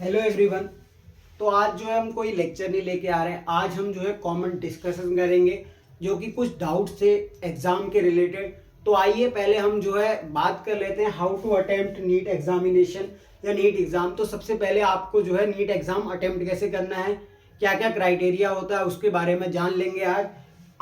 Hello everyone. तो आज जो है हम कोई लेक्चर नहीं लेके आ रहे हैं। आज हम जो है कॉमन डिस्कशन करेंगे जो कि कुछ डाउट्स थे एग्जाम के रिलेटेड। तो आइए पहले हम जो है बात कर लेते हैं how to attempt NEET examination या नीट एग्जाम। तो सबसे पहले आपको जो है नीट एग्जाम अटेम्प्ट कैसे करना है, क्या क्या क्राइटेरिया होता है, उसके बारे में जान लेंगे आज।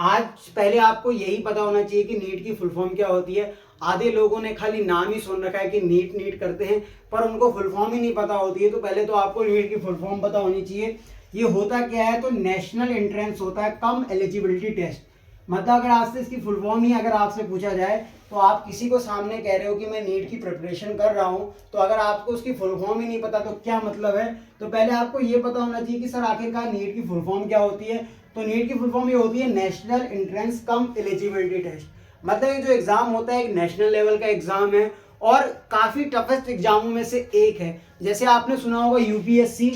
आज पहले आपको यही पता होना चाहिए कि नीट की फुल फॉर्म क्या होती है। आधे लोगों ने खाली नाम ही सुन रखा है कि नीट नीट करते हैं, पर उनको फुल फॉर्म ही नहीं पता होती है। तो पहले तो आपको नीट की फुल फॉर्म पता होनी चाहिए। ये होता क्या है, तो नेशनल एंट्रेंस होता है कम एलिजिबिलिटी टेस्ट। मतलब अगर आज से इसकी फुल फॉर्म ही अगर आपसे पूछा जाए, तो आप किसी को सामने कह रहे हो कि मैं नीट की प्रिपरेशन कर रहा हूँ, तो अगर आपको उसकी फुल फॉर्म ही नहीं पता तो क्या मतलब है। तो पहले आपको ये पता होना चाहिए कि सर आखिरकार नीट की फुल फॉर्म क्या होती है। तो नीट की फुल फॉर्म ये होती है नेशनल एंट्रेंस कम एलिजिबिलिटी टेस्ट। मतलब ये जो एग्जाम होता है एक नेशनल लेवल का एग्जाम है और काफी टफेस्ट एग्जामों में से एक है। जैसे आपने सुना होगा यूपीएससी,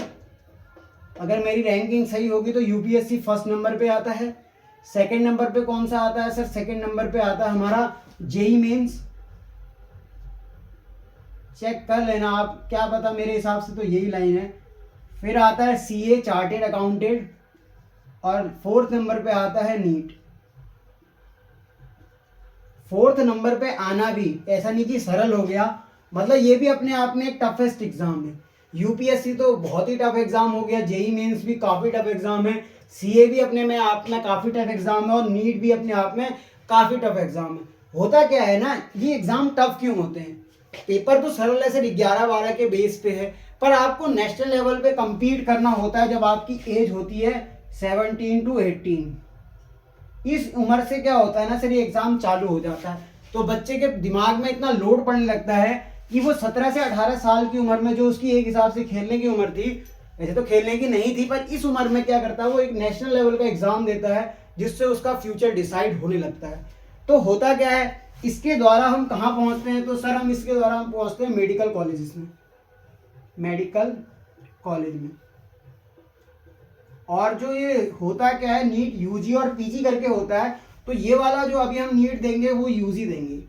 अगर मेरी रैंकिंग सही होगी तो यूपीएससी फर्स्ट नंबर पे आता है। सेकंड नंबर पे कौन सा आता है सर? सेकंड नंबर पे आता है हमारा जेई मेंस। चेक कर लेना आप, क्या पता मेरे हिसाब से तो यही लाइन है। फिर आता है सीए चार्टेड अकाउंटेंट और फोर्थ नंबर पे आता है नीट। फोर्थ नंबर पे आना भी ऐसा नहीं कि सरल हो गया, मतलब ये भी अपने आप में एक टफेस्ट एग्जाम है। यूपीएससी तो बहुत ही टफ एग्जाम हो गया, जेई मेंस भी काफी टफ एग्जाम है, सीए भी अपने में आप में काफी टफ एग्जाम है और नीट भी अपने आप में काफी टफ एग्जाम है। होता क्या है ना, ये एग्जाम टफ क्यों होते हैं? पेपर तो सरल है सर, 11-12 के बेस पे है, पर आपको नेशनल लेवल पे compete करना होता है जब आपकी एज होती है 17 to 18। इस उम्र से क्या होता है ना सर, ये एग्जाम चालू हो जाता है, तो बच्चे के दिमाग में इतना लोड पड़ने लगता है कि वो 17 से 18 साल की उम्र में, जो उसकी एक हिसाब से खेलने की उम्र थी, वैसे तो खेलने की नहीं थी, पर इस उम्र में क्या करता है, वो एक नेशनल लेवल का एग्जाम देता है जिससे उसका फ्यूचर डिसाइड होने लगता है। तो होता क्या है, इसके द्वारा हम कहाँ पहुंचते हैं, तो सर हम इसके द्वारा हम पहुंचते हैं मेडिकल कॉलेजेस में, मेडिकल कॉलेज में। और जो ये होता क्या है, नीट यूजी और पीजी करके होता है। तो ये वाला जो अभी हम नीट देंगे वो यूजी देंगे।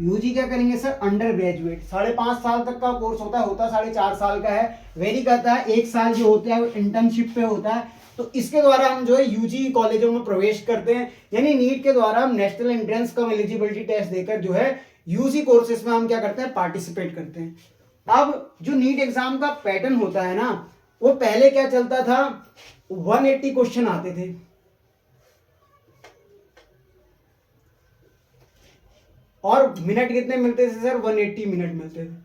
यूजी क्या करेंगे सर? अंडर ग्रेजुएट 5.5 साल तक का कोर्स होता 4.5 साल का है। वेरी करता है, 1 साल जो होता है वो इंटर्नशिप पे होता है। तो इसके द्वारा हम जो है यूजी कॉलेजों में प्रवेश करते हैं, यानी नीट के द्वारा हम नेशनल एंट्रेंस कम एलिजिबिलिटी टेस्ट देकर जो है यूजी कोर्सेज में हम क्या करते हैं, पार्टिसिपेट करते हैं। अब जो नीट एग्जाम का पैटर्न होता है ना, वो पहले क्या चलता था, 180 क्वेश्चन आते थे। और मिनट कितने मिलते थे सर? 180 मिनट मिलते थे।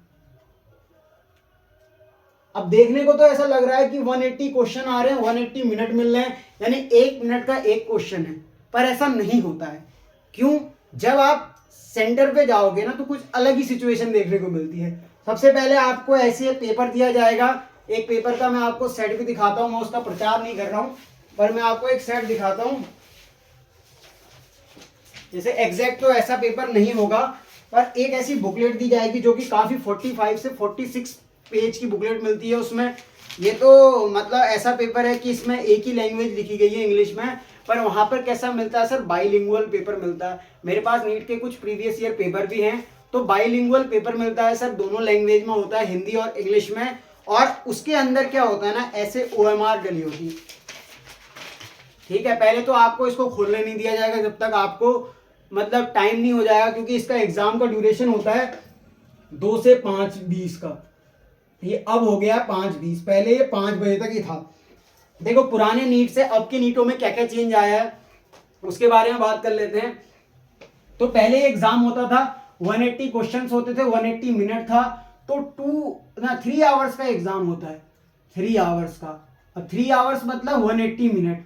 अब देखने को तो ऐसा लग रहा है कि 180 क्वेश्चन आ रहे हैं, 180 मिनट मिल रहे हैं, यानी 1 मिनट का एक क्वेश्चन है, पर ऐसा नहीं होता है। क्यों? जब आप सेंटर पे जाओगे ना, तो कुछ अलग ही सिचुएशन देखने को मिलती है। सबसे पहले आपको ऐसे पेपर दिया जाएगा, एक पेपर का मैं आपको सेट भी दिखाता हूं, मैं उसका प्रचार नहीं कर रहा हूं, पर मैं आपको एक सेट दिखाता हूं। जैसे एग्जैक्ट तो ऐसा पेपर नहीं होगा, पर एक ऐसी बुकलेट दी जाएगी जो कि काफी 45 से 46 पेज की बुकलेट मिलती है उसमें। ये तो मतलब ऐसा पेपर है कि इसमें एक ही लैंग्वेज लिखी गई है इंग्लिश में, पर वहां पर कैसा मिलता है सर? बाइलिंगुअल पेपर मिलता है। मेरे पास नीट के कुछ प्रीवियस ईयर पेपर भी हैं, तो बाइलिंगुअल पेपर मिलता है सर, दोनों लैंग्वेज में होता है, हिंदी और इंग्लिश में। और उसके अंदर क्या होता है ना, ऐसे OMR डली होती है। ठीक है, पहले तो आपको इसको खोलने नहीं दिया जाएगा जब तक आपको मतलब टाइम नहीं हो जाएगा, क्योंकि इसका एग्जाम का ड्यूरेशन होता है 2 से 5:20 का। ये अब हो गया 5:20, पहले ये 5 बजे तक ही था। देखो पुराने नीट से अब के नीटों में क्या क्या चेंज आया है उसके बारे में बात कर लेते हैं। तो पहले एग्जाम होता था, 180 क्वेश्चंस होते थे, 180 मिनट था, तो 3 आवर्स का एग्जाम होता है, 3 आवर्स का। और 3 आवर्स मतलब 180 मिनट।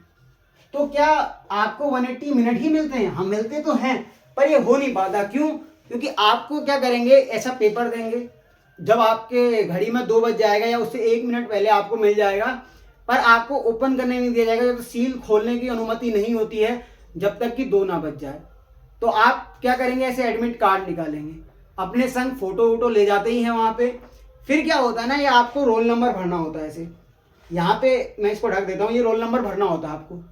तो क्या आपको 180 मिनट ही मिलते हैं? हम मिलते तो हैं, पर ये हो नहीं पाता। क्यों? क्योंकि आपको क्या करेंगे, ऐसा पेपर देंगे, जब आपके घड़ी में 2 बज जाएगा या उससे 1 मिनट पहले आपको मिल जाएगा, पर आपको ओपन करने नहीं दिया जाएगा, जब सील खोलने की अनुमति नहीं होती है जब तक कि 2 ना बज जाए। तो आप क्या करेंगे, ऐसे एडमिट कार्ड निकालेंगे, अपने संग फोटो वोटो ले जाते ही हैं वहां पे। फिर क्या होता है ना, ये आपको रोल नंबर भरना होता है। ऐसे यहाँ पे मैं इसको ढक देता हूँ, ये रोल नंबर भरना होता है आपको।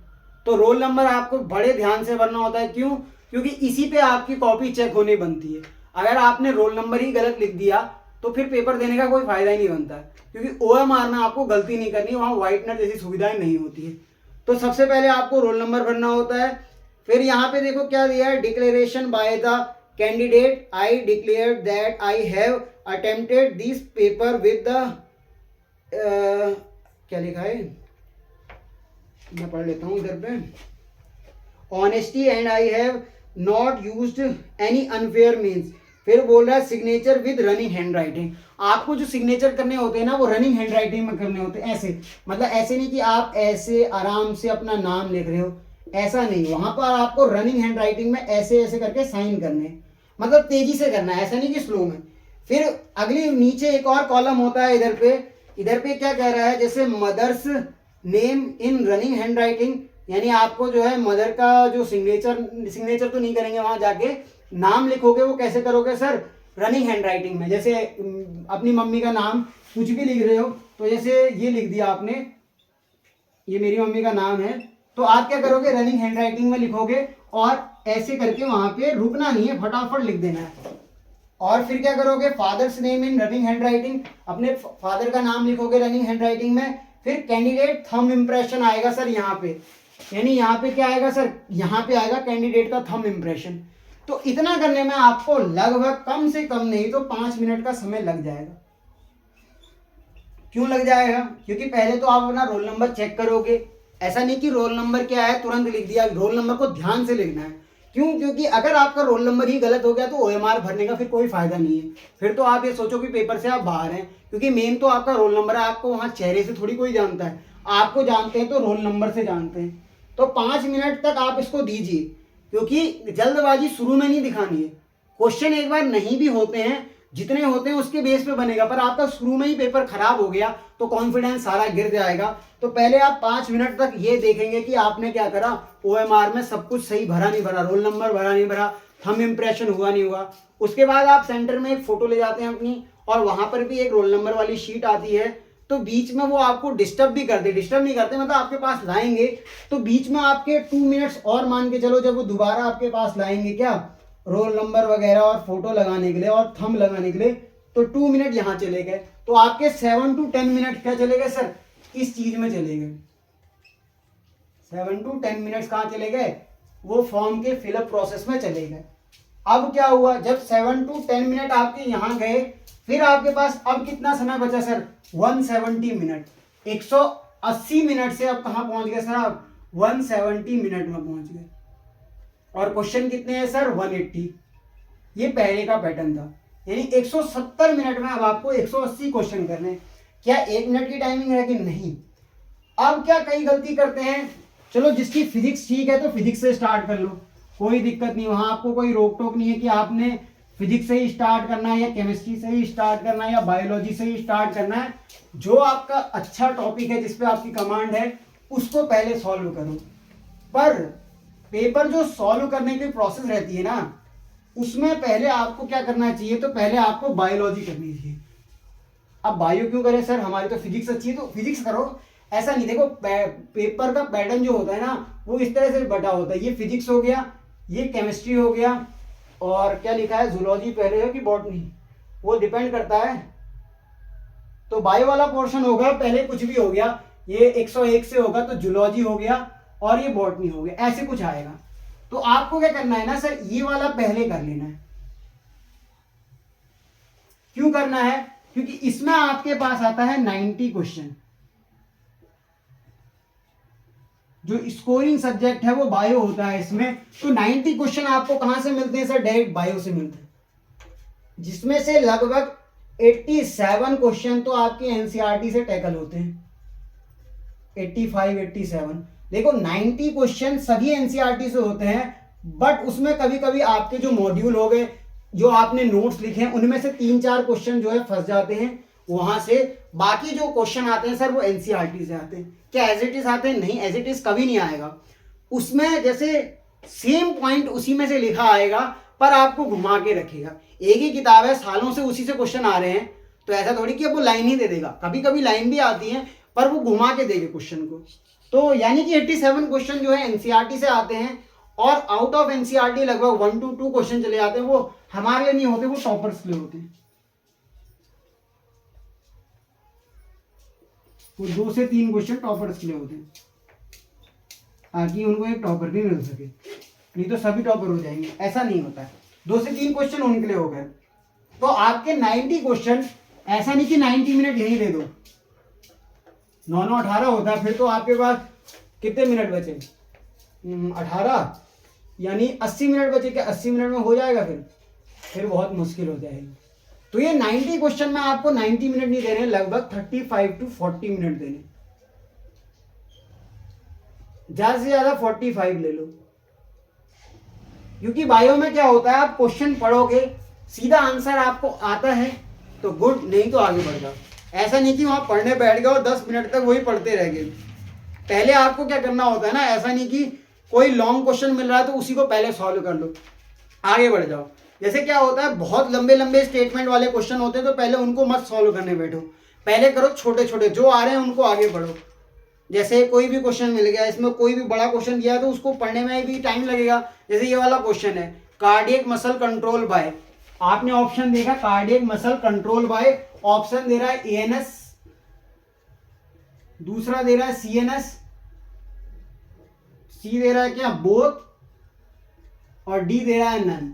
तो रोल नंबर आपको बड़े ध्यान से भरना होता है। क्यों? क्योंकि इसी पे आपकी कॉपी चेक होने बनती है। अगर आपने रोल नंबर ही गलत लिख दिया तो फिर पेपर देने का कोई फायदा ही नहीं बनता है, क्योंकि OMR में आपको गलती नहीं करनी, वहाँ व्हाइटनर जैसी सुविधाएं नहीं होती है। तो सबसे पहले आपको रोल नंबर भरना होता है। फिर यहाँ पे देखो क्या दिया है, declaration by the candidate, I declare that I have attempted this paper with the, क्या लिखा है, मैं पढ़ लेता हूँ इधर पे, honesty and I have not used any unfair means. फिर बोल रहा है signature with running hand writing. आपको जो सिग्नेचर करने होते हैं ना वो रनिंग हैंड राइटिंग में करने होते हैं, ऐसे, मतलब ऐसे नहीं कि आप ऐसे आराम से अपना नाम लिख रहे हो, ऐसा नहीं, वहां पर आपको रनिंग हैंड राइटिंग में ऐसे ऐसे करके साइन करने, मतलब तेजी से करना है, ऐसा नहीं कि स्लो में। फिर अगली नीचे एक और कॉलम होता है इधर पे क्या कह रहा है, जैसे mother's name in running handwriting, यानी आपको जो है मदर का जो सिग्नेचर तो नहीं करेंगे, वहां जाके नाम लिखोगे। वो कैसे करोगे सर, रनिंग हैंड राइटिंग में। जैसे अपनी मम्मी का नाम कुछ भी लिख रहे हो, तो जैसे ये लिख दिया आपने, ये मेरी मम्मी का नाम है, तो आप क्या करोगे, रनिंग हैंड राइटिंग में लिखोगे और ऐसे करके वहां पे रुकना नहीं है, फटाफट लिख देना है। और फिर क्या करोगे, father's name in running hand writing, अपने फादर का नाम लिखोगे रनिंग हैंड राइटिंग में। फिर कैंडिडेट थंब इम्प्रेशन आएगा सर यहाँ पे, यानी यहाँ पे क्या आएगा सर, यहाँ पे आएगा कैंडिडेट का थंब इम्प्रेशन। तो इतना करने में आपको लगभग कम से कम नहीं तो 5 मिनट का समय लग जाएगा। क्यों लग जाएगा, क्योंकि पहले तो आप अपना रोल नंबर चेक करोगे, ऐसा नहीं कि रोल नंबर क्या है तुरंत लिख दिया, रोल नंबर को ध्यान से लिखना है। क्यों, क्योंकि अगर आपका रोल नंबर ही गलत हो गया तो OMR भरने का फिर कोई फायदा नहीं है, फिर तो आप ये सोचो कि पेपर से आप बाहर हैं, क्योंकि मेन तो आपका रोल नंबर है। आपको वहाँ चेहरे से थोड़ी कोई जानता है, आपको जानते हैं तो रोल नंबर से जानते हैं। तो 5 मिनट तक आप इसको दीजिए, क्योंकि जल्दबाजी शुरू में नहीं दिखानी है। क्वेश्चन एक बार नहीं भी होते हैं, जितने होते हैं उसके बेस पे बनेगा, पर आपका शुरू में ही पेपर खराब हो गया तो कॉन्फिडेंस सारा गिर जाएगा। तो पहले आप 5 मिनट तक ये देखेंगे कि आपने क्या करा, OMR में सब कुछ सही भरा नहीं भरा, रोल नंबर भरा नहीं भरा, थंब इम्प्रेशन हुआ नहीं हुआ। उसके बाद आप सेंटर में एक फोटो ले जाते हैं अपनी, और वहां पर भी एक रोल नंबर वाली शीट आती है। तो बीच में वो आपको डिस्टर्ब भी करते, डिस्टर्ब नहीं करते मतलब आपके पास लाएंगे, तो बीच में आपके 2 मिनट्स और मान के चलो, जब वो दोबारा आपके पास लाएंगे क्या, रोल नंबर वगैरह और फोटो लगाने के लिए और थंब लगाने के लिए, तो 2 मिनट यहाँ चले गए। तो आपके 7 to 10 मिनट क्या चले गए सर, इस चीज में चले गए। 7 to 10 मिनट्स कहाँ चले गए, वो फॉर्म के फिलअप प्रोसेस में चले गए। अब क्या हुआ, जब 7 to 10 मिनट आपके यहाँ गए, फिर आपके पास अब कितना समय बचा सर, 170 मिनट। 180 मिनट से अब कहाँ पहुंच गए सर आप, 170 मिनट में पहुंच गए। और क्वेश्चन कितने हैं सर, 180। ये पहले का पैटर्न था, यानी 170 मिनट में अब आपको 180 क्वेश्चन करने। क्या 1 मिनट की टाइमिंग है कि नहीं। अब क्या कई गलती करते हैं, चलो जिसकी फिजिक्स ठीक है तो फिजिक्स से स्टार्ट कर लो, कोई दिक्कत नहीं, वहां आपको कोई रोक टोक नहीं है कि आपने फिजिक्स से ही स्टार्ट करना है या केमिस्ट्री से ही स्टार्ट करना है या बायोलॉजी से ही स्टार्ट करना है। जो आपका अच्छा टॉपिक है, जिसपे आपकी कमांड है, उसको पहले सॉल्व करो। पर पेपर जो सॉल्व करने की प्रोसेस रहती है ना, उसमें पहले आपको क्या करना चाहिए, तो पहले आपको बायोलॉजी करनी चाहिए। अब बायो क्यों करें सर, हमारी तो फिजिक्स अच्छी है तो फिजिक्स करो, ऐसा नहीं। देखो पेपर का पैटर्न जो होता है ना, वो इस तरह से बटा होता है, ये फिजिक्स हो गया, ये केमिस्ट्री हो गया, और क्या लिखा है, जूलॉजी पहले है कि बॉटनी, वो डिपेंड करता है। तो बायो वाला पोर्शन होगा पहले, कुछ भी हो गया, ये 101 से होगा तो जूलॉजी हो गया और ये बॉटनी हो गया, ऐसे कुछ आएगा। तो आपको क्या करना है ना सर, ये वाला पहले कर लेना है। क्यों करना है, क्योंकि इसमें आपके पास आता है 90 क्वेश्चन। जो स्कोरिंग सब्जेक्ट है वो बायो होता है इसमें, तो 90 क्वेश्चन आपको कहां से मिलते हैं सर, डायरेक्ट बायो से मिलते हैं, जिसमें से लगभग 87 क्वेश्चन तो आपके एनसीईआरटी से टैकल होते हैं। 85, 87, देखो 90 क्वेश्चन सभी एनसीईआरटी से होते हैं, बट उसमें कभी कभी आपके जो मॉड्यूल हो गए, जो आपने नोट्स लिखे हैं, उनमें से 3-4 क्वेश्चन जो है फंस जाते हैं वहां से। बाकी जो क्वेश्चन आते हैं सर वो एनसीईआरटी से आते हैं। क्या एज इट इज आते हैं, नहीं, एज इट इज कभी नहीं आएगा। उसमें जैसे सेम पॉइंट उसी में से लिखा आएगा, पर आपको घुमा के रखेगा। एक ही किताब है, सालों से उसी से क्वेश्चन आ रहे हैं, तो ऐसा थोड़ी कि वो लाइन ही दे देगा, कभी कभी लाइन भी आती है, पर वो घुमा के देगा क्वेश्चन को। तो यानी कि 87 क्वेश्चन जो है एनसीईआरटी से आते हैं, और आउट ऑफ एनसीईआरटी लगभग 1 to 2 क्वेश्चन चले जाते हैं, वो हमारे लिए नहीं होते, वो टॉपर्स के लिए होते हैं। वो 2 से 3 क्वेश्चन टॉपर्स के लिए होते हैं, ताकि उनको एक टॉपर भी मिल सके, नहीं तो सभी टॉपर हो जाएंगे, ऐसा नहीं होता है। 2 से 3 क्वेश्चन उनके लिए हो गए। तो आपके 90 क्वेश्चन, ऐसा नहीं कि 90 मिनट यही दे दो, 9 18 होता है, फिर तो आपके पास कितने मिनट बचे, 18, यानी 80 मिनट बचे। क्या 80 मिनट में हो जाएगा? फिर बहुत मुश्किल हो जाएगी। तो ये 90 क्वेश्चन में आपको 90 मिनट नहीं देने, लगभग 35 to 40 मिनट देने, ज्यादा से ज्यादा 45 ले लो। क्योंकि बायो में क्या होता है, आप क्वेश्चन पढ़ोगे, सीधा आंसर आपको आता है तो गुड, नहीं तो आगे बढ़ जाओ। ऐसा नहीं कि वहां पढ़ने बैठ गए और 10 मिनट तक वही पढ़ते रह गए। पहले आपको क्या करना होता है ना, ऐसा नहीं कि कोई लॉन्ग क्वेश्चन मिल रहा है तो उसी को पहले सॉल्व कर लो, आगे बढ़ जाओ। जैसे क्या होता है, बहुत लंबे लंबे स्टेटमेंट वाले क्वेश्चन होते हैं तो पहले उनको मत सॉल्व करने बैठो, पहले करो छोटे छोटे, जो आ रहे हैं उनको आगे बढ़ो। जैसे कोई भी क्वेश्चन मिल गया, इसमें कोई भी बड़ा क्वेश्चन दिया है तो उसको पढ़ने में भी टाइम लगेगा। जैसे ये वाला क्वेश्चन है, कार्डियक मसल कंट्रोल बाय, आपने ऑप्शन देखा cardiac muscle control by, option दे रहा है एएनएस, दूसरा दे रहा है सीएनएस, सी दे रहा है क्या बोथ, और डी दे रहा है नन।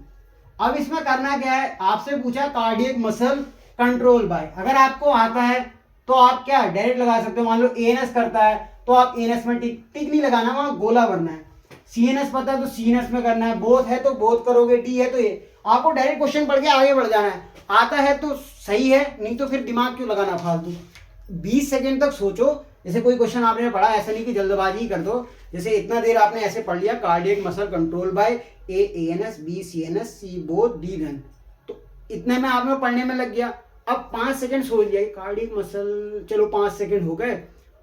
अब इसमें करना क्या है, आपसे पूछा कार्डियक मसल कंट्रोल बाय, अगर आपको आता है तो आप क्या डायरेक्ट लगा सकते हो। मान लो एएनएस करता है तो आप एएनएस में टिक नहीं लगाना, वहां गोला भरना है। सीएनएस पता है तो सीएनएस में करना है, बोथ है तो बोथ करोगे, डी है तो ये, आपको डायरेक्ट क्वेश्चन पढ़ के आगे बढ़ जाना है। आता है तो सही है, नहीं तो फिर दिमाग क्यों लगाना फालतू। 20 सेकेंड तक सोचो, जैसे कोई क्वेश्चन आपने पढ़ा, ऐसा नहीं कि जल्दबाजी ही कर दो। जैसे इतना देर आपने ऐसे पढ़ लिया, cardiac muscle control by, A ANS, B CNS, C both, D none, तो इतने में आपने पढ़ने में लग गया। अब 5 सेकंड सोच लिया कार्डियक मसल, चलो 5 सेकंड हो गए,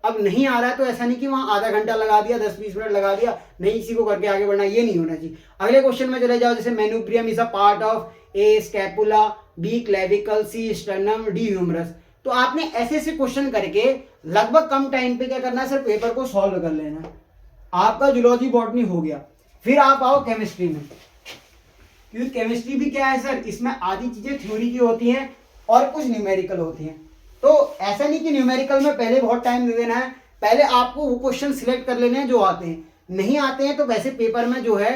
अब नहीं आ रहा है तो ऐसा नहीं कि वहां आधा घंटा लगा दिया, 10-20 मिनट लगा दिया, नहीं इसी को करके आगे बढ़ना, ये नहीं होना चाहिए। अगले क्वेश्चन में चले जाओ, जैसे manubrium is a part of A scapula, B clavicle, C sternum, D humerus. तो आपने ऐसे ऐसे क्वेश्चन करके लगभग कम टाइम पे क्या करना है, सिर्फ पेपर को सॉल्व कर लेना है। आपका जूलॉजी बॉटनी हो गया। फिर आप आओ केमिस्ट्री में, क्योंकि केमिस्ट्री भी क्या है सर, इसमें आधी चीजें थ्योरी की होती हैं और कुछ न्यूमेरिकल होती हैं। तो ऐसा नहीं कि न्यूमेरिकल में पहले बहुत टाइम दे देना है, पहले आपको वो क्वेश्चन सिलेक्ट कर लेने हैं जो आते हैं। नहीं आते हैं तो वैसे पेपर में जो है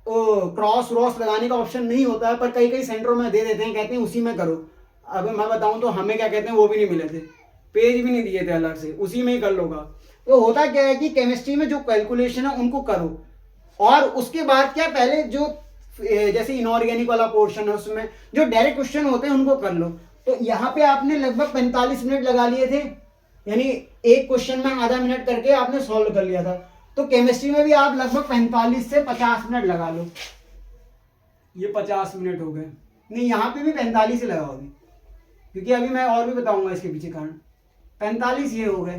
क्रॉस व्रॉस लगाने का ऑप्शन नहीं होता है, पर कई कई सेंटरों में दे देते हैं, कहते हैं उसी में करो। अब मैं बताऊं तो हमें क्या कहते हैं, वो भी नहीं मिले थे, पेज भी नहीं दिए थे अलग से, उसी में ही कर लोगा। तो होता क्या है कि केमिस्ट्री में जो कैलकुलेशन है उनको करो, और उसके बाद क्या, पहले जो जैसे इनऑर्गेनिक वाला पोर्शन है उसमें जो डायरेक्ट क्वेश्चन होते हैं उनको कर लो। तो यहाँ पे आपने लगभग 45 मिनट लगा लिए थे, यानी एक क्वेश्चन में आधा मिनट करके आपने सॉल्व कर लिया था। तो केमिस्ट्री में भी आप लगभग 45 से 50 मिनट लगा लो। ये 50 मिनट हो गए, नहीं यहाँ पे भी 45 ही लगाओगे, क्योंकि अभी मैं और भी बताऊंगा इसके पीछे कारण। 45 ये हो गए,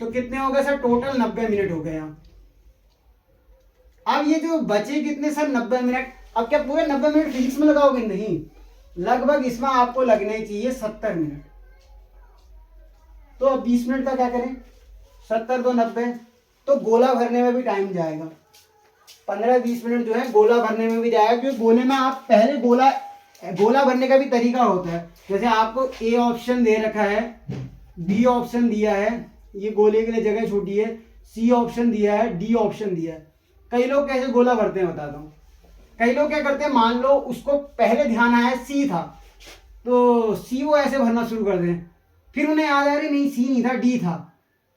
तो कितने हो गए सर, टोटल 90 मिनट हो गए यहाँ। अब ये जो बचे कितने सर, 90 मिनट। अब क्या पूरे 90 मिनट फिजिक्स में लगाओगे? नहीं, लगभग इसमें आपको लगने चाहिए 70 मिनट। तो अब 20 मिनट का क्या करें, 70 तो 90, तो गोला भरने में भी टाइम जाएगा, 15-20 मिनट जो है गोला भरने में भी जाएगा। क्योंकि गोले में आप पहले गोला भरने का भी तरीका होता है। जैसे आपको ए ऑप्शन दे रखा है, बी ऑप्शन दिया है, ये गोले के लिए जगह छोटी है, सी ऑप्शन दिया है, डी ऑप्शन दिया है। कई लोग कैसे गोला भरते हैं बताता हूँ। कई लोग क्या करते हैं, मान लो उसको पहले ध्यान आया सी था, तो सी वो ऐसे भरना शुरू कर दें, फिर उन्हें याद आ रही नहीं सी नहीं था, डी था,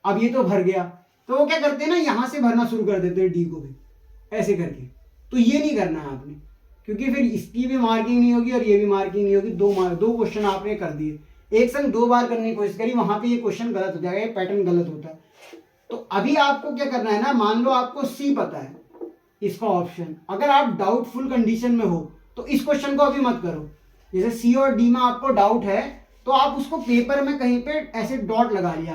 अब ये तो भर गया, तो वो क्या करते हैं ना, यहाँ से भरना शुरू कर देते हैं डी को भी ऐसे करके। तो ये नहीं करना है आपने, क्योंकि फिर इसकी भी मार्किंग नहीं होगी और ये भी मार्किंग नहीं होगी। दो क्वेश्चन आपने कर दिए, एक संग 2 बार करने की कोशिश करी, वहां पे ये क्वेश्चन गलत हो जाएगा, ये पैटर्न गलत होता है। तो अभी आपको क्या करना है ना, मान लो आपको सी पता है इसका ऑप्शन, अगर आप डाउटफुल कंडीशन में हो तो इस क्वेश्चन को अभी मत करो। जैसे सी और डी में आपको डाउट है तो आप उसको पेपर में कहीं पे ऐसे डॉट लगा लिया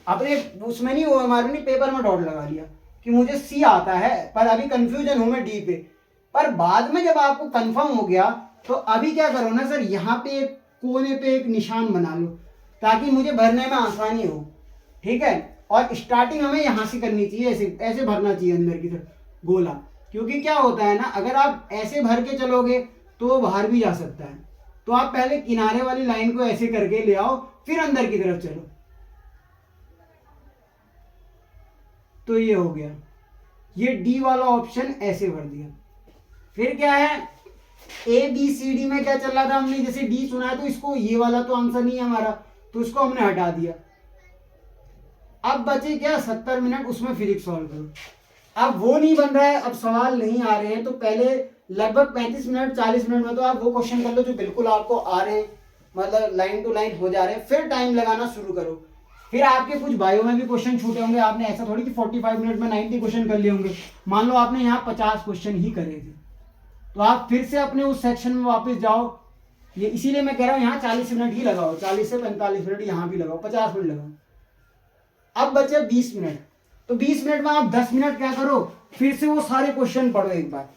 आपने उसमें नहीं, वो हमारे नहीं, पेपर में डॉट लगा लिया कि मुझे सी आता है पर अभी कंफ्यूजन हूं मैं डी पे। पर बाद में जब आपको कंफर्म हो गया तो अभी क्या करो ना सर, यहाँ पे एक कोने पे एक निशान बना लो ताकि मुझे भरने में आसानी हो, ठीक है। और स्टार्टिंग हमें यहाँ से करनी चाहिए, ऐसे ऐसे भरना चाहिए अंदर की तरफ गोला। क्योंकि क्या होता है ना, अगर आप ऐसे भर के चलोगे तो वो बाहर भी जा सकता है। तो आप पहले किनारे वाली लाइन को ऐसे करके ले आओ, फिर अंदर की तरफ चलो, तो ये हो गया, ये डी वाला ऑप्शन ऐसे भर दिया। फिर क्या है, ए बी सी डी में क्या चल रहा था, हमने जैसे डी चुना है तो इसको, ये वाला तो आंसर नहीं है हमारा, तो इसको हमने हटा दिया। अब बचे क्या 70 मिनट, उसमें फिजिक्स सॉल्व करो। अब वो नहीं बन रहा है, अब सवाल नहीं आ रहे हैं, तो पहले लगभग 35 मिनट 40 मिनट में तो आप वो क्वेश्चन कर लो जो बिल्कुल आपको आ रहे हैं, मतलब लाइन टू लाइन हो जा रहे हैं, फिर टाइम लगाना शुरू करो। फिर आपके कुछ बायो में भी क्वेश्चन छूटे होंगे, आपने ऐसा थोड़ी कि 45 मिनट में 90 क्वेश्चन कर लिए होंगे। मान लो आपने यहाँ 50 क्वेश्चन ही करे थे, तो आप फिर से अपने उस सेक्शन में वापस जाओ। ये इसीलिए मैं कह रहा हूँ यहाँ 40 मिनट ही लगाओ, 40 से 45 मिनट यहाँ भी लगाओ, 50 मिनट लगाओ। अब बचे 20 मिनट, तो 20 मिनट में आप 10 मिनट क्या करो, फिर से वो सारे क्वेश्चन पढ़ो एक बार,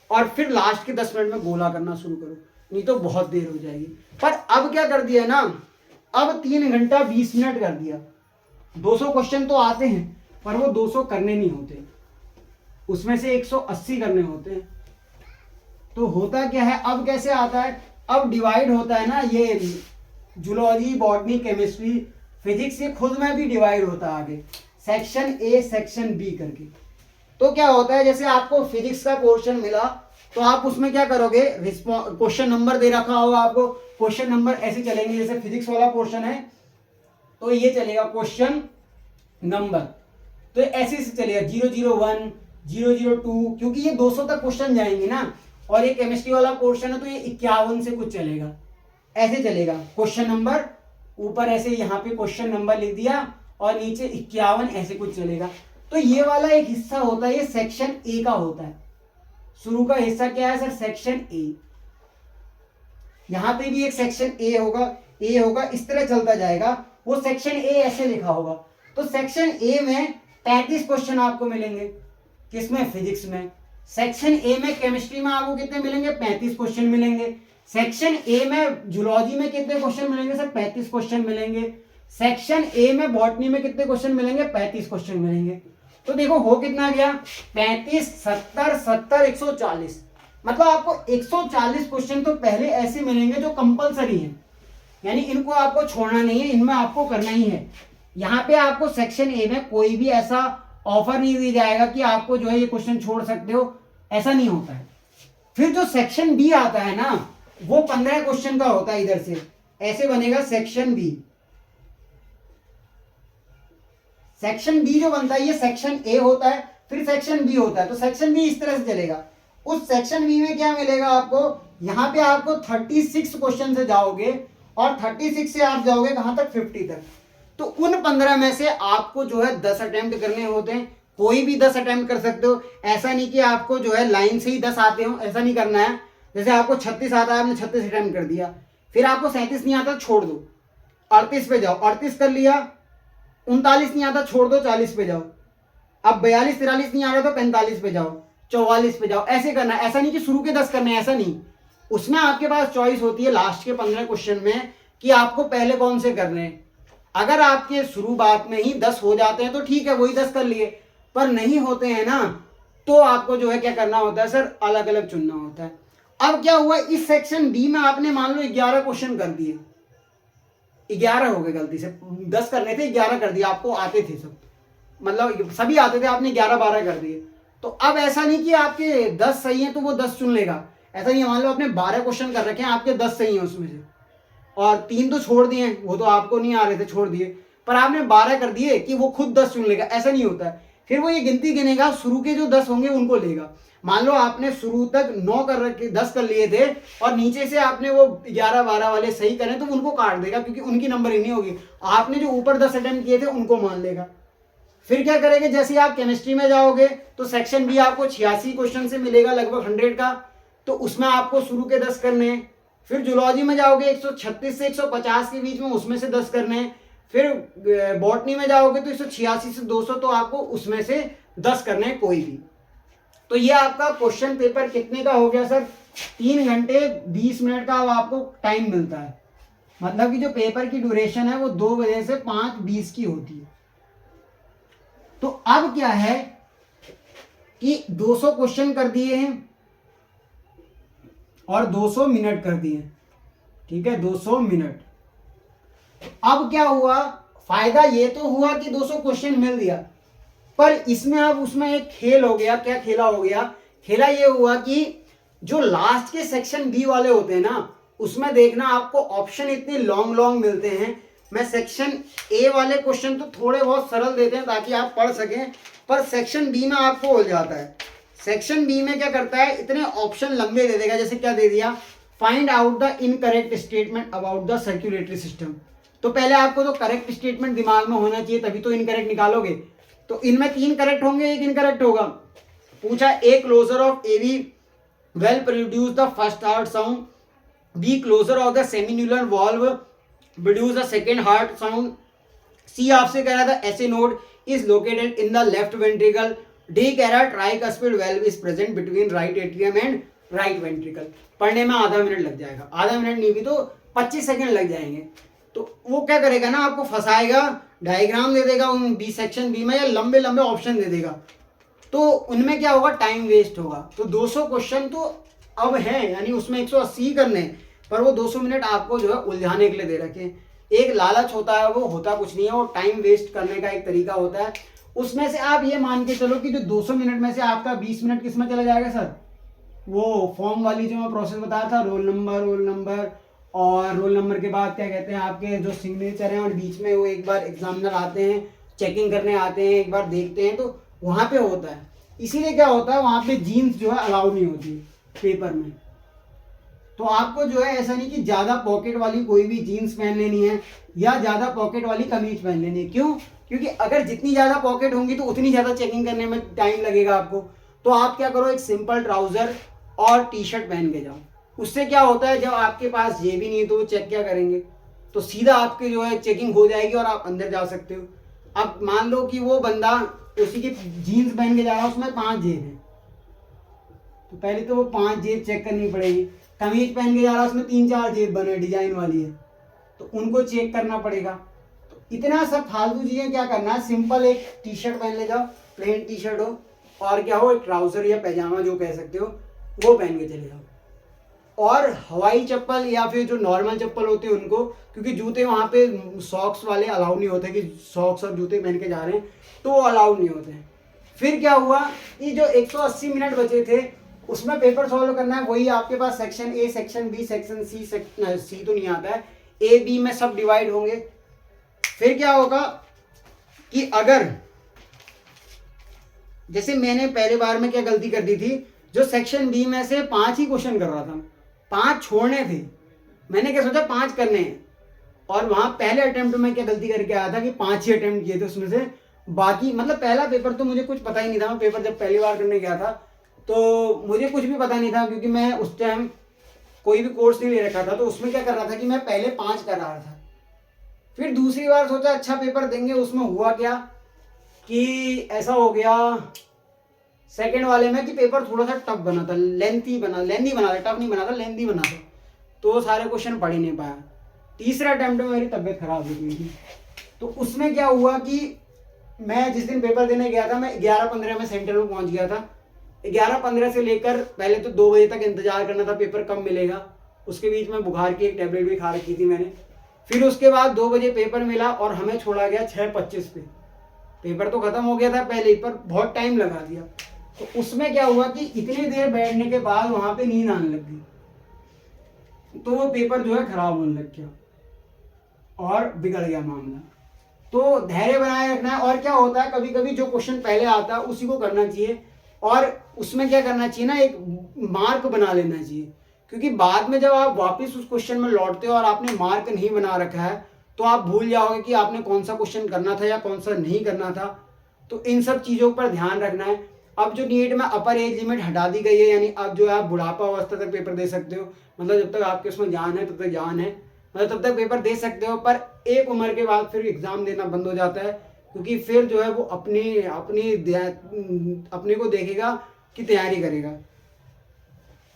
और फिर लास्ट के 10 मिनट में गोला करना शुरू करो, नहीं तो बहुत देर हो जाएगी। पर अब क्या कर दिया ना, अब 3 घंटा 20 मिनट कर दिया। 200 क्वेश्चन तो आते हैं, पर वो 200 करने नहीं होते, उसमें से 180 करने होते हैं। तो होता क्या है, अब कैसे आता है, अब डिवाइड होता है ना, ये जूलॉजी बॉटनी केमिस्ट्री फिजिक्स, ये खुद में भी डिवाइड होता है आगे, सेक्शन ए सेक्शन बी करके। तो क्या होता है, जैसे आपको फिजिक्स का पोर्शन मिला, तो आप उसमें क्या करोगे, क्वेश्चन नंबर दे रखा होगा आपको, क्वेश्चन नंबर ऐसे चलेंगे, जैसे फिजिक्स वाला पोर्शन है तो ये चलेगा क्वेश्चन नंबर, तो ऐसे से चलेगा 001 002, क्योंकि ये 200 तक क्वेश्चन जाएंगे ना। और ये केमिस्ट्री वाला पोर्शन है तो ये 51 से कुछ चलेगा, ऐसे चलेगा क्वेश्चन नंबर, ऊपर ऐसे यहाँ पे क्वेश्चन नंबर लिख दिया और नीचे 51 ऐसे कुछ चलेगा। तो ये वाला एक हिस्सा होता है, ये सेक्शन ए का होता है। शुरू का हिस्सा क्या है सर, सेक्शन ए। यहां पे भी एक सेक्शन ए होगा, इस तरह चलता जाएगा। वो सेक्शन ए ऐसे लिखा होगा। तो सेक्शन ए में 35 क्वेश्चन आपको मिलेंगे, किसमें, फिजिक्स में। सेक्शन ए में केमिस्ट्री में आपको कितने मिलेंगे, 35 क्वेश्चन मिलेंगे। सेक्शन ए में जूलॉजी में कितने क्वेश्चन मिलेंगे सर, 35 क्वेश्चन मिलेंगे। सेक्शन ए में बॉटनी में कितने क्वेश्चन मिलेंगे, 35 क्वेश्चन मिलेंगे। तो देखो हो कितना गया, 35 70 70 140, मतलब आपको 140 क्वेश्चन तो पहले ऐसे मिलेंगे जो कंपलसरी हैं, यानी इनको आपको छोड़ना नहीं है, इनमें आपको करना ही है। यहाँ पे आपको सेक्शन ए में कोई भी ऐसा ऑफर नहीं दिया जाएगा कि आपको जो है ये क्वेश्चन छोड़ सकते हो, ऐसा नहीं होता है। फिर जो सेक्शन बी आता है ना, वो 15 क्वेश्चन का होता है, इधर से ऐसे बनेगा सेक्शन बी। सेक्शन बी जो बनता है, ये सेक्शन ए होता है, फिर सेक्शन बी होता है। तो सेक्शन बी इस तरह से चलेगा। उस सेक्शन बी में क्या मिलेगा आपको, यहाँ पे आपको 36 क्वेश्चन से जाओगे, और 36 से आप जाओगे कहां तक, 50 तक। तो उन 15 में से आपको जो है 10 अटेम्प्ट करने होते हैं। कोई भी 10 अटेम्प्ट कर सकते हो, ऐसा नहीं कि आपको जो है लाइन से ही 10 आते हो, ऐसा नहीं करना है। जैसे आपको 36 आता है, आपने 36 अटेम्प्ट कर दिया, फिर आपको 37 नहीं आता, छोड़ दो, 38 पे जाओ, 38 कर लिया। 39 नहीं आता, छोड़ दो, 40 पे जाओ। अब 42 43 नहीं आ रहा तो 45 पे जाओ, 44 पे जाओ, ऐसे करना। ऐसा नहीं कि शुरू के 10 करने, ऐसा नहीं। उसमें आपके पास चॉइस होती है लास्ट के 15 क्वेश्चन में कि आपको पहले कौन से करने हैं। अगर आपके शुरुआत में ही 10 हो जाते हैं तो ठीक है, वही 10 कर लिए। पर नहीं होते हैं ना, तो आपको जो है क्या करना होता है सर, अलग अलग चुनना होता है। अब क्या हुआ, इस सेक्शन बी में आपने मान लो 11 क्वेश्चन कर दिए, 11 हो गए, गलती से 10 करने थे, 11 कर दिए, आपको आते थे सब, मतलब सभी आते थे, आपने 11-12 कर दिए। तो अब ऐसा नहीं कि आपके 10 सही हैं तो वो 10 चुन लेगा, ऐसा नहीं। मान लो आपने 12 क्वेश्चन कर रखे हैं, आपके 10 सही हैं उसमें से, और 3 तो छोड़ दिए, वो तो आपको नहीं आ रहे थे, छोड़ दिए। पर आपने 12 कर दिए कि वो खुद 10 चुन लेगा, ऐसा नहीं होता है। फिर वो ये गिनती गिनेगा, शुरू के जो 10 होंगे उनको लेगा। मान लो आपने शुरू तक 9 कर रखे, 10 कर लिए थे, और नीचे से आपने वो 11-12 वाले सही करें, तो उनको काट देगा, क्योंकि उनकी नंबर ही नहीं होगी। आपने जो ऊपर 10 अटेम्प्ट किए थे उनको मान लेगा। फिर क्या करेंगे, जैसे आप केमिस्ट्री में जाओगे तो सेक्शन बी आपको 86 क्वेश्चन से मिलेगा, लगभग 100 का, तो उसमें आपको शुरू के 10 करने हैं। फिर जूलॉजी में जाओगे 136 से 150 के बीच में, उसमें से 10 करने हैं। फिर बॉटनी में जाओगे तो 186 से 200, तो आपको उसमें से 10 करने हैं, कोई भी। तो ये आपका क्वेश्चन पेपर कितने का हो गया सर, 3 घंटे 20 मिनट का अब आपको टाइम मिलता है। मतलब कि जो पेपर की ड्यूरेशन है वो 2 बजे से 5:20 की होती है। तो अब क्या है कि 200 क्वेश्चन कर दिए हैं और 200 मिनट कर दिए, ठीक है, 200 मिनट। अब क्या हुआ, फायदा ये तो हुआ कि 200 क्वेश्चन मिल दिया, पर इसमें अब उसमें एक खेल हो गया। क्या खेला हो गया? खेला ये हुआ कि जो लास्ट के सेक्शन बी वाले होते हैं ना, उसमें देखना आपको ऑप्शन इतने लॉन्ग लॉन्ग मिलते हैं। मैं सेक्शन ए वाले क्वेश्चन तो थोड़े बहुत सरल देते हैं ताकि आप पढ़ सकें, पर सेक्शन बी में आपको हो जाता है। सेक्शन बी में क्या करता है, इतने ऑप्शन लंबे दे देगा। जैसे क्या दे दिया, find out the incorrect statement about the circulatory system. तो पहले आपको तो करेक्ट स्टेटमेंट दिमाग में होना चाहिए, तभी तो इनकरेक्ट निकालोगे। तो इनमें 3 करेक्ट होंगे, 1 इनकरेक्ट होगा। पूछा A closure of A V valve produce the first heart sound, B closure of the semilunar valve produce the second heart sound, C आपसे कह रहा था SA node is located in the left ventricle, D कह रहा है tricuspid valve is present between right atrium and right ventricle. पढ़ने में आधा मिनट लग जाएगा, आधा मिनट नहीं भी तो 25 सेकंड लग जाएंगे। तो वो क्या करेगा ना, आपको फंसाएगा, डायग्राम दे देगा उन बी सेक्शन बी में, या लंबे लंबे ऑप्शन दे देगा, तो उनमें क्या होगा, टाइम वेस्ट होगा। तो 200 क्वेश्चन तो अब है, यानी उसमें 180 करने, पर वो 200 मिनट आपको जो है उलझाने के लिए दे रखे। एक लालच होता है, वो होता कुछ नहीं है, वो टाइम वेस्ट करने का एक तरीका होता है। उसमें से आप ये मान के चलो कि जो 200 मिनट में से आपका 20 मिनट किस में चला जाएगा सर, वो फॉर्म वाली जो मैं प्रोसेस बताया था, रोल नंबर और रोल नंबर के बाद क्या कहते हैं आपके जो सिग्नेचर हैं, और बीच में वो एक बार एग्जामिनर आते हैं, चेकिंग करने आते हैं, एक बार देखते हैं, तो वहाँ पे होता है। इसीलिए क्या होता है, वहाँ पे जीन्स जो है अलाउ नहीं होती पेपर में। तो आपको जो है ऐसा नहीं कि ज़्यादा पॉकेट वाली कोई भी जीन्स पहन लेनी है या ज़्यादा पॉकेट वाली कमीज पहन लेनी है। क्यों? क्योंकि अगर जितनी ज़्यादा पॉकेट होंगी तो उतनी ज़्यादा चेकिंग करने में टाइम लगेगा आपको। तो आप क्या करो, एक सिंपल ट्राउज़र और टी शर्ट पहन के जाओ। उससे क्या होता है, जब आपके पास जेब ही नहीं है तो वो चेक क्या करेंगे, तो सीधा आपके जो है चेकिंग हो जाएगी और आप अंदर जा सकते हो। अब मान लो कि वो बंदा उसी की जीन्स पहन के जा रहा है, उसमें 5 जेब है, तो पहले तो वो 5 जेब चेक करनी पड़ेगी। कमीज पहन के जा रहा है, उसमें 3-4 जेब बने डिजाइन वाली है, तो उनको चेक करना पड़ेगा। तो इतना सब फालतू चीजें क्या करना है, सिंपल एक टी शर्ट पहन ले जाओ, प्लेन टी शर्ट हो, और क्या हो, एक ट्राउजर या पैजामा जो कह सकते हो वो पहन के चले जाओ। और हवाई चप्पल या फिर जो नॉर्मल चप्पल होते हैं उनको, क्योंकि जूते वहाँ पे सॉक्स वाले अलाउ नहीं होते, कि सॉक्स और जूते पहन के जा रहे हैं तो वो अलाउ नहीं होते हैं। फिर क्या हुआ कि जो 180 मिनट बचे थे उसमें पेपर सॉल्व करना है। वही आपके पास section A, section B, section C, C तो नहीं आता है, ए बी में सब डिवाइड होंगे। फिर क्या होगा कि अगर जैसे मैंने पहले बार में क्या गलती कर दी थी, जो सेक्शन बी में से 5 ही क्वेश्चन कर रहा था, 5 छोड़ने थे। मैंने क्या सोचा 5 करने हैं, और वहां पहले अटेम्प्ट में क्या गलती करके आया था कि 5 ही अटेम्प्ट किए थे उसमें से। बाकी मतलब पहला पेपर तो मुझे कुछ पता ही नहीं था। मैं पेपर जब पहली बार करने गया था तो मुझे कुछ भी पता नहीं था, क्योंकि मैं उस टाइम कोई भी कोर्स नहीं ले रखा था। तो उसमें क्या कर रहा था कि मैं पहले 5 कर रहा था। फिर दूसरी बार सोचा अच्छा पेपर देंगे। उसमें हुआ क्या कि ऐसा हो गया सेकंड वाले में कि पेपर थोड़ा सा टफ बना था, लेंथी बना था, टफ नहीं बना था, लेंथी बना था, तो सारे क्वेश्चन पढ़ ही नहीं पाया। तीसरा अटेम्प्ट में मेरी तबीयत खराब हो गई थी। तो उसमें क्या हुआ कि मैं जिस दिन पेपर देने गया था, मैं 11:15 में सेंटर में पहुंच गया था। 11:15 से लेकर पहले तो 2 बजे तक इंतजार करना था पेपर कब मिलेगा। उसके बीच में बुखार की एक टैबलेट भी खा रखी थी मैंने। फिर उसके बाद 2 बजे पेपर मिला और हमें छोड़ा गया 6:25 पे। पेपर तो खत्म हो गया था पहले ही, पर बहुत टाइम लगा दिया। तो उसमें क्या हुआ कि इतनी देर बैठने के बाद वहां पे नींद आने लग गई, तो वो पेपर जो है खराब होने लग गया और बिगड़ गया मामला। तो धैर्य बनाए रखना है। और क्या होता है, कभी कभी जो क्वेश्चन पहले आता है उसी को करना चाहिए, और उसमें क्या करना चाहिए ना, एक मार्क बना लेना चाहिए। क्योंकि बाद में जब आप वापस उस क्वेश्चन में लौटते हो और आपने मार्क नहीं बना रखा है तो आप भूल जाओगे कि आपने कौन सा क्वेश्चन करना था या कौन सा नहीं करना था। तो इन सब चीज़ों पर ध्यान रखना है। अब जो नीट में अपर एज लिमिट हटा दी गई है, यानी अब जो है आप बुढ़ापा अवस्था तक पेपर दे सकते हो। मतलब जब तक आपके उसमें जान है तब तक जान है, मतलब तब तक पेपर दे सकते हो। पर एक उम्र के बाद फिर एग्ज़ाम देना बंद हो जाता है, क्योंकि फिर जो है वो अपने को देखेगा कि तैयारी करेगा।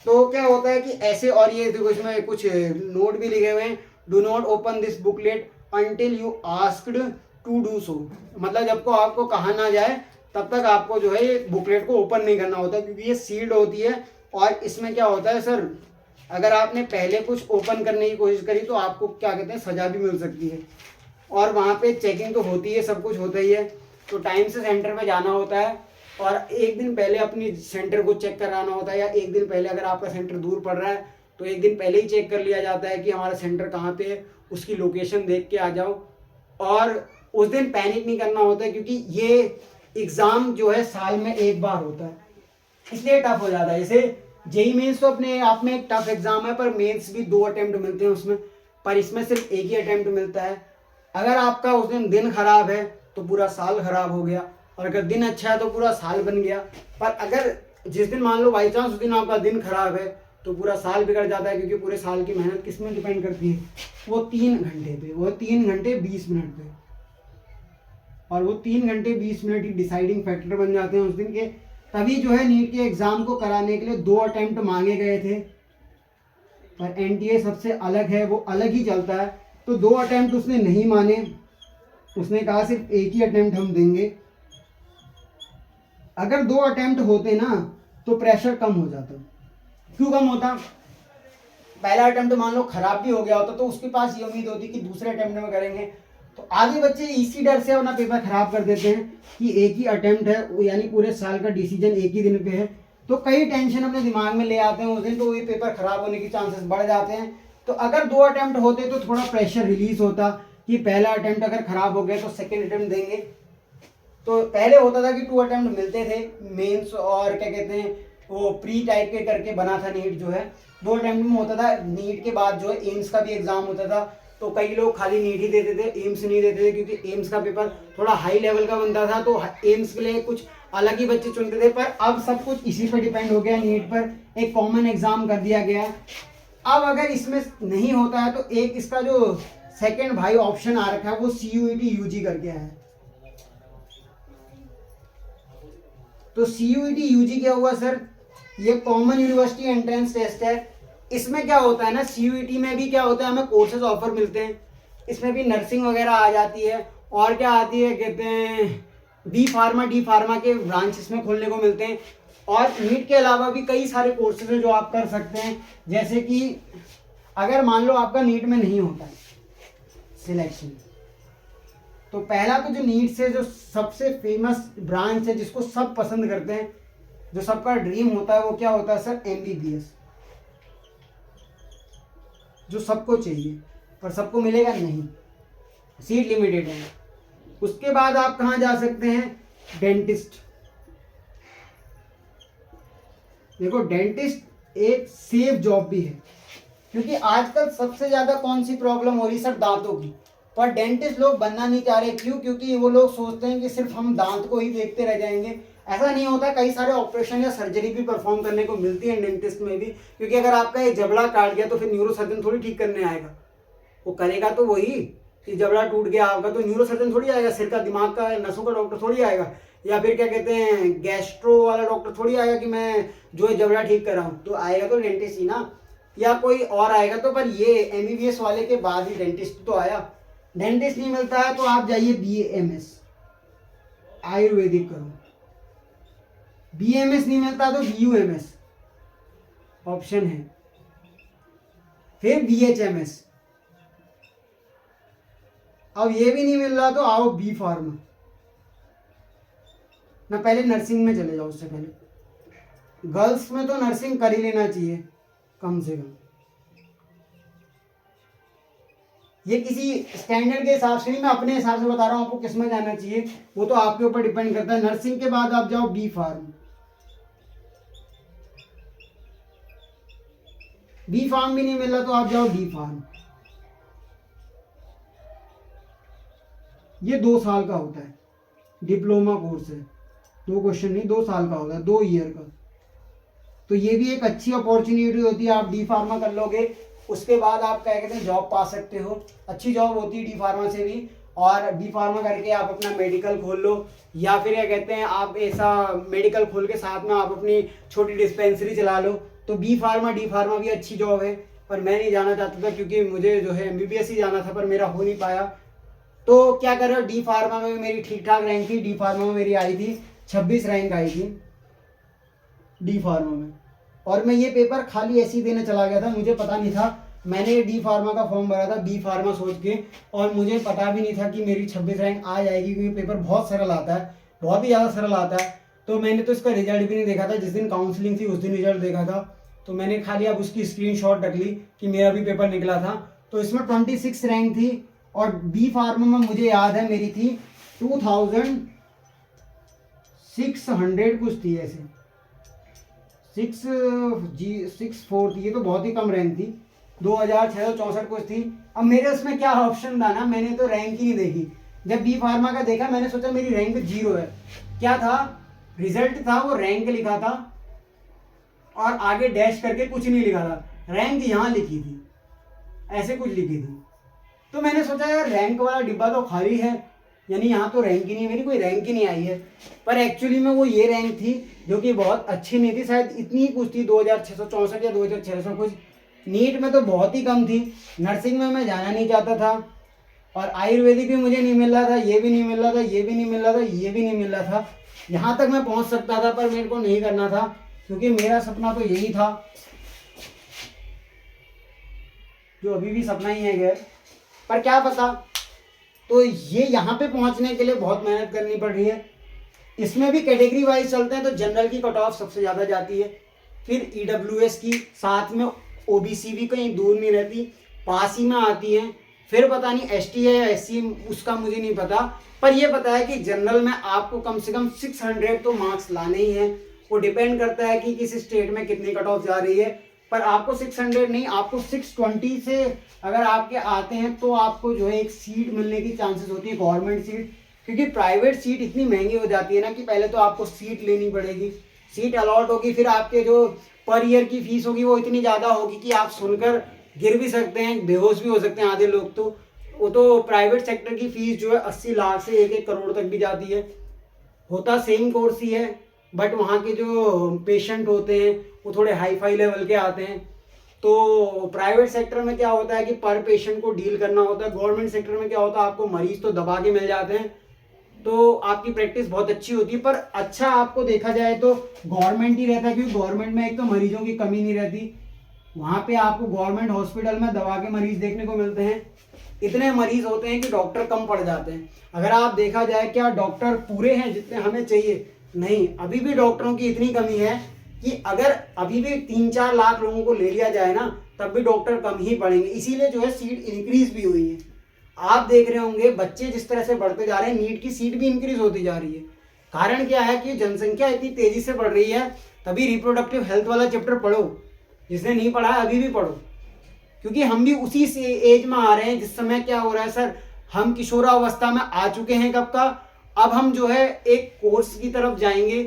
तो क्या होता है कि ऐसे, और ये देखो इसमें कुछ नोट भी लिखे हुए हैं, do not open this booklet until you asked to do so. मतलब जब को आपको कहा ना जाए तब तक आपको जो है ये बुकलेट को ओपन नहीं करना होता, क्योंकि ये सील्ड होती है। और इसमें क्या होता है सर, अगर आपने पहले कुछ ओपन करने की कोशिश करी तो आपको क्या कहते हैं सजा भी मिल सकती है। और वहाँ पे चेकिंग तो होती है, सब कुछ होता ही है। तो टाइम से सेंटर पे जाना होता है और एक दिन पहले अपनी सेंटर को चेक कराना होता है, या एक दिन पहले अगर आपका सेंटर दूर पड़ रहा है तो एक दिन पहले ही चेक कर लिया जाता है कि हमारा सेंटर कहाँ पे है, उसकी लोकेशन देख के आ जाओ। और उस दिन पैनिक नहीं करना होता है, क्योंकि ये एग्ज़ाम जो है साल में एक बार होता है, इसलिए टफ हो जाता है। जैसे जेई मेंस तो अपने आप में एक टफ एग्जाम है, पर मेंस भी 2 अटेम्प्ट मिलते हैं उसमें, पर इसमें सिर्फ एक ही अटेम्प्ट मिलता है। अगर आपका उस दिन खराब है तो पूरा साल खराब हो गया, और अगर दिन अच्छा है तो पूरा साल बन गया। पर अगर जिस दिन मान लो बाई चांस उस दिन आपका दिन खराब है तो पूरा साल बिगड़ जाता है, क्योंकि पूरे साल की मेहनत किस में डिपेंड करती है, वो 3 घंटे पे, वो 3 घंटे 20 मिनट पे, और वो 3 घंटे 20 मिनट ही डिसाइडिंग फैक्टर बन जाते हैं उस दिन के। तभी जो है नीट के एग्ज़ाम को कराने के लिए 2 अटेम्प्ट मांगे गए थे, पर एनटीए सबसे अलग है, वो अलग ही चलता है। तो 2 अटेम्प्ट उसने नहीं माने, उसने कहा सिर्फ एक ही अटेम्प्ट हम देंगे। अगर 2 अटेम्प्ट होते ना तो प्रेशर कम हो जाता। क्यों कम होता? पहला अटेम्प्ट मान लो खराब भी हो गया होता तो उसके पास ये उम्मीद होती कि दूसरे अटेम्प्ट में करेंगे। तो आधे बच्चे इसी डर से अपना पेपर खराब कर देते हैं कि एक ही अटेम्प्ट है, यानी पूरे साल का डिसीजन एक ही दिन पे है, तो कई टेंशन अपने दिमाग में ले आते हैं उस दिन, तो ये पेपर खराब होने के चांसेस बढ़ जाते हैं। तो अगर 2 अटेम्प्ट होते तो थोड़ा प्रेशर रिलीज होता कि पहला अटेम्प्ट अगर खराब हो गया तो सेकेंड अटेम्प्ट देंगे। तो पहले होता था कि 2 अटेम्प्ट मिलते थे मेंस, और क्या कहते हैं वो प्री टाइप के करके बना था नीट जो है, 2 अटेम्प्ट में होता था। नीट के बाद जो है एम्स का भी एग्जाम होता था, तो कई लोग खाली नीट ही देते थे, एम्स नहीं देते थे, क्योंकि एम्स का पेपर थोड़ा हाई लेवल का बनता था, तो एम्स के लिए कुछ अलग ही बच्चे चुनते थे। पर अब सब कुछ इसी पर डिपेंड हो गया, नीट पर एक कॉमन एग्जाम कर दिया गया है। अब अगर इसमें नहीं होता है तो एक इसका जो सेकेंड भाई ऑप्शन आ रखा है वो CUET UG करके है। तो CUET UG क्या हुआ सर? ये कॉमन यूनिवर्सिटी एंट्रेंस टेस्ट है। इसमें क्या होता है ना, CUET में भी क्या होता है, हमें कोर्सेज ऑफर मिलते हैं, इसमें भी नर्सिंग वगैरह आ जाती है, और क्या आती है कहते हैं डी फार्मा के ब्रांच इसमें खोलने को मिलते हैं। और नीट के अलावा भी कई सारे कोर्सेज हैं जो आप कर सकते हैं। जैसे कि अगर मान लो आपका नीट में नहीं होता है सिलेक्शन, तो पहला तो जो नीट से जो सबसे फेमस ब्रांच है जिसको सब पसंद करते हैं, जो सबका ड्रीम होता है, वो क्या होता है सर? MBBS, जो सबको चाहिए पर सबको मिलेगा नहीं, सीट लिमिटेड है। उसके बाद आप कहाँ जा सकते हैं? डेंटिस्ट। देखो डेंटिस्ट एक सेफ जॉब भी है, क्योंकि आजकल सबसे ज़्यादा कौन सी प्रॉब्लम हो रही सर? दांतों की। पर डेंटिस्ट लोग बनना नहीं चाह रहे, क्यों? क्योंकि वो लोग सोचते हैं कि सिर्फ हम दांत को ही देखते रह जाएंगे। ऐसा नहीं होता, कई सारे ऑपरेशन या सर्जरी भी परफॉर्म करने को मिलती है डेंटिस्ट में भी, क्योंकि अगर आपका एक जबड़ा काट गया तो फिर न्यूरो सर्जन थोड़ी ठीक करने आएगा, वो करेगा तो वही कि जबड़ा टूट गया आपका, तो न्यूरो सर्जन थोड़ी आएगा, सिर का दिमाग का नसों का डॉक्टर थोड़ी आएगा, या फिर क्या कहते हैं गैस्ट्रो वाला डॉक्टर थोड़ी आएगा कि मैं जो है जबड़ा ठीक कर रहा हूँ, तो आएगा तो डेंटिस्ट ही ना, या कोई और आएगा। तो पर ये MBBS वाले के बाद ही डेंटिस्ट तो आया। डेंटिस्ट नहीं मिलता है तो आप जाइए BAMS, आयुर्वेदिक करो। BAMS नहीं मिलता तो BUMS ऑप्शन है, फिर BHMS। अब ये भी नहीं मिल रहा तो आओ B फार्मा, ना पहले नर्सिंग में चले जाओ। उससे पहले गर्ल्स में तो नर्सिंग कर ही लेना चाहिए कम से कम, ये किसी स्टैंडर्ड के हिसाब से नहीं, मैं अपने हिसाब से बता रहा हूँ आपको किस में जाना चाहिए, वो तो आपके ऊपर डिपेंड करता है। नर्सिंग के बाद आप जाओ B फार्म, B फार्म भी नहीं मिला तो आप जाओ D फार्म। ये 2 साल का होता है, डिप्लोमा कोर्स है, 2 क्वेश्चन नहीं 2 साल का होता है, 2 ईयर का। तो ये भी एक अच्छी अपॉर्चुनिटी होती है, आप D फार्मा कर लोगे, उसके बाद आप क्या कहते हैं जॉब पा सकते हो, अच्छी जॉब होती है D फार्मा से भी। और D फार्मा करके आप अपना मेडिकल खोल लो, या फिर क्या कहते हैं आप ऐसा मेडिकल खोल के साथ में आप अपनी छोटी डिस्पेंसरी चला लो। तो B फार्मा D फार्मा भी अच्छी जॉब है, पर मैं नहीं जाना चाहता था क्योंकि मुझे जो है MBBS ही जाना था, पर मेरा हो नहीं पाया। तो क्या कर रहे हो, D फार्मा में मेरी ठीक ठाक रैंक थी, D फार्मा में मेरी आई थी 26 रैंक आई थी D फार्मा में, और मैं ये पेपर खाली ऐसे ही देने चला गया था, मुझे पता नहीं था मैंने ये डी फार्मा का फॉर्म भरा था बी फार्मा सोच के, और मुझे पता भी नहीं था कि मेरी 26 रैंक आ जाएगी, क्योंकि पेपर बहुत सरल आता है, बहुत ही ज़्यादा सरल आता है। तो मैंने तो इसका रिजल्ट भी नहीं देखा था, जिस दिन काउंसलिंग थी उस दिन रिजल्ट देखा था। तो मैंने खाली अब उसकी स्क्रीनशॉट रख ली कि मेरा भी पेपर निकला था। तो इसमें 26 रैंक थी, और बी फार्मा में मुझे याद है मेरी थी 2600 कुछ थी, ऐसे 6 थी, ये तो बहुत ही कम रैंक थी, 2664 कुछ थी। अब मेरे उसमें क्या ऑप्शन था ना, मैंने तो रैंक ही नहीं देखी। जब बी फार्मा का देखा मैंने सोचा मेरी रैंक 0 है। क्या था, रिजल्ट था वो रैंक लिखा था और आगे डैश करके कुछ नहीं लिखा था, रैंक यहाँ लिखी थी, ऐसे कुछ लिखी थी। तो मैंने सोचा यार रैंक वाला डिब्बा तो खाली है, यानी यहाँ तो रैंक ही नहीं, मेरी कोई रैंक ही नहीं आई है। पर एक्चुअली में वो ये रैंक थी जो कि बहुत अच्छी नहीं थी, शायद इतनी ही कुछ थी 2664 या 2600 कुछ। नीट में तो बहुत ही कम थी, नर्सिंग में मैं जाना नहीं चाहता था, और आयुर्वेदिक भी मुझे नहीं मिल रहा था, ये भी नहीं मिल रहा था, ये भी नहीं मिल रहा था, ये भी नहीं मिल रहा था। यहाँ तक मैं पहुँच सकता था पर मेरे को नहीं करना था, क्योंकि मेरा सपना तो यही था, जो अभी भी सपना ही है खैर, पर क्या पता। तो ये यहाँ पे पहुँचने के लिए बहुत मेहनत करनी पड़ रही है। इसमें भी कैटेगरी वाइज चलते हैं तो जनरल की कट ऑफ सबसे ज़्यादा जाती है, फिर ईडब्ल्यूएस की, साथ में ओबीसी भी कहीं दूर नहीं रहती, पास ही में आती है। फिर पता नहीं एसटी है या एससी, उसका मुझे नहीं पता, पर ये पता है कि जनरल में आपको कम से कम 600 तो मार्क्स लाने ही हैं। वो डिपेंड करता है कि किस स्टेट में कितनी कट ऑफ जा रही है, पर आपको 600 नहीं, आपको 620 से अगर आपके आते हैं तो आपको जो है एक सीट मिलने की चांसेस होती है, गवर्नमेंट सीट। क्योंकि प्राइवेट सीट इतनी महंगी हो जाती है ना कि पहले तो आपको सीट लेनी पड़ेगी, सीट अलॉट होगी, फिर आपके जो पर ईयर की फीस होगी वो इतनी ज़्यादा होगी कि आप सुनकर गिर भी सकते हैं, बेहोश भी हो सकते हैं आधे लोग। तो वो तो प्राइवेट सेक्टर की फीस जो है 80 लाख से 1-1 करोड़ तक भी जाती है। होता सेम कोर्स ही है, बट वहाँ के जो पेशेंट होते हैं वो थोड़े हाई फाई लेवल के आते हैं। तो प्राइवेट सेक्टर में क्या होता है कि पर पेशेंट को डील करना होता है, गवर्नमेंट सेक्टर में क्या होता है आपको मरीज तो दबा के मिल जाते हैं, तो आपकी प्रैक्टिस बहुत अच्छी होती है। पर अच्छा आपको देखा जाए तो गवर्नमेंट ही रहता है, क्योंकि गवर्नमेंट में एक तो मरीजों की कमी नहीं रहती, वहाँ पे आपको गवर्नमेंट हॉस्पिटल में दवा के मरीज देखने को मिलते हैं। इतने मरीज होते हैं कि डॉक्टर कम पड़ जाते हैं। अगर आप देखा जाए क्या डॉक्टर पूरे हैं जितने हमें चाहिए? नहीं, अभी भी डॉक्टरों की इतनी कमी है कि अगर अभी भी 3-4 लाख लोगों को ले लिया जाए ना तब भी डॉक्टर कम ही पड़ेंगे। इसीलिए जो है सीट इंक्रीज भी हुई है। आप देख रहे होंगे बच्चे जिस तरह से बढ़ते जा रहे हैं, नीट की सीट भी इंक्रीज होती जा रही है। कारण क्या है कि जनसंख्या इतनी तेजी से बढ़ रही है, तभी रिप्रोडक्टिव हेल्थ वाला चैप्टर पढ़ो, जिसने नहीं पढ़ा है अभी भी पढ़ो, क्योंकि हम भी उसी से एज में आ रहे हैं जिस समय क्या हो रहा है सर, हम किशोरावस्था में आ चुके हैं कब का। अब हम जो है एक कोर्स की तरफ जाएंगे,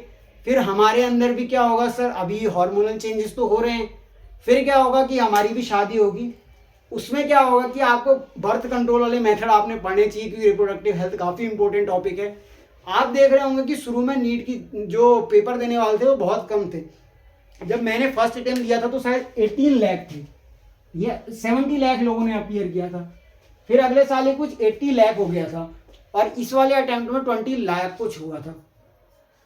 फिर हमारे अंदर भी क्या होगा सर, अभी हार्मोनल चेंजेस तो हो रहे हैं, फिर क्या होगा कि हमारी भी शादी होगी। उसमें क्या होगा कि आपको बर्थ कंट्रोल वाले मेथड आपने पढ़ने चाहिए, क्योंकि रिप्रोडक्टिव हेल्थ काफ़ी इंपॉर्टेंट टॉपिक है। आप देख रहे होंगे कि शुरू में नीट की जो पेपर देने वाले थे वो बहुत कम थे। जब मैंने फर्स्ट अटेम्प्ट दिया था तो शायद 18 लाख थे, ये 70 लाख लोगों ने अपीयर किया था। फिर अगले साल ही कुछ 80 लाख हो गया था, और इस वाले अटेम्प्ट में 20 लाख कुछ हुआ था।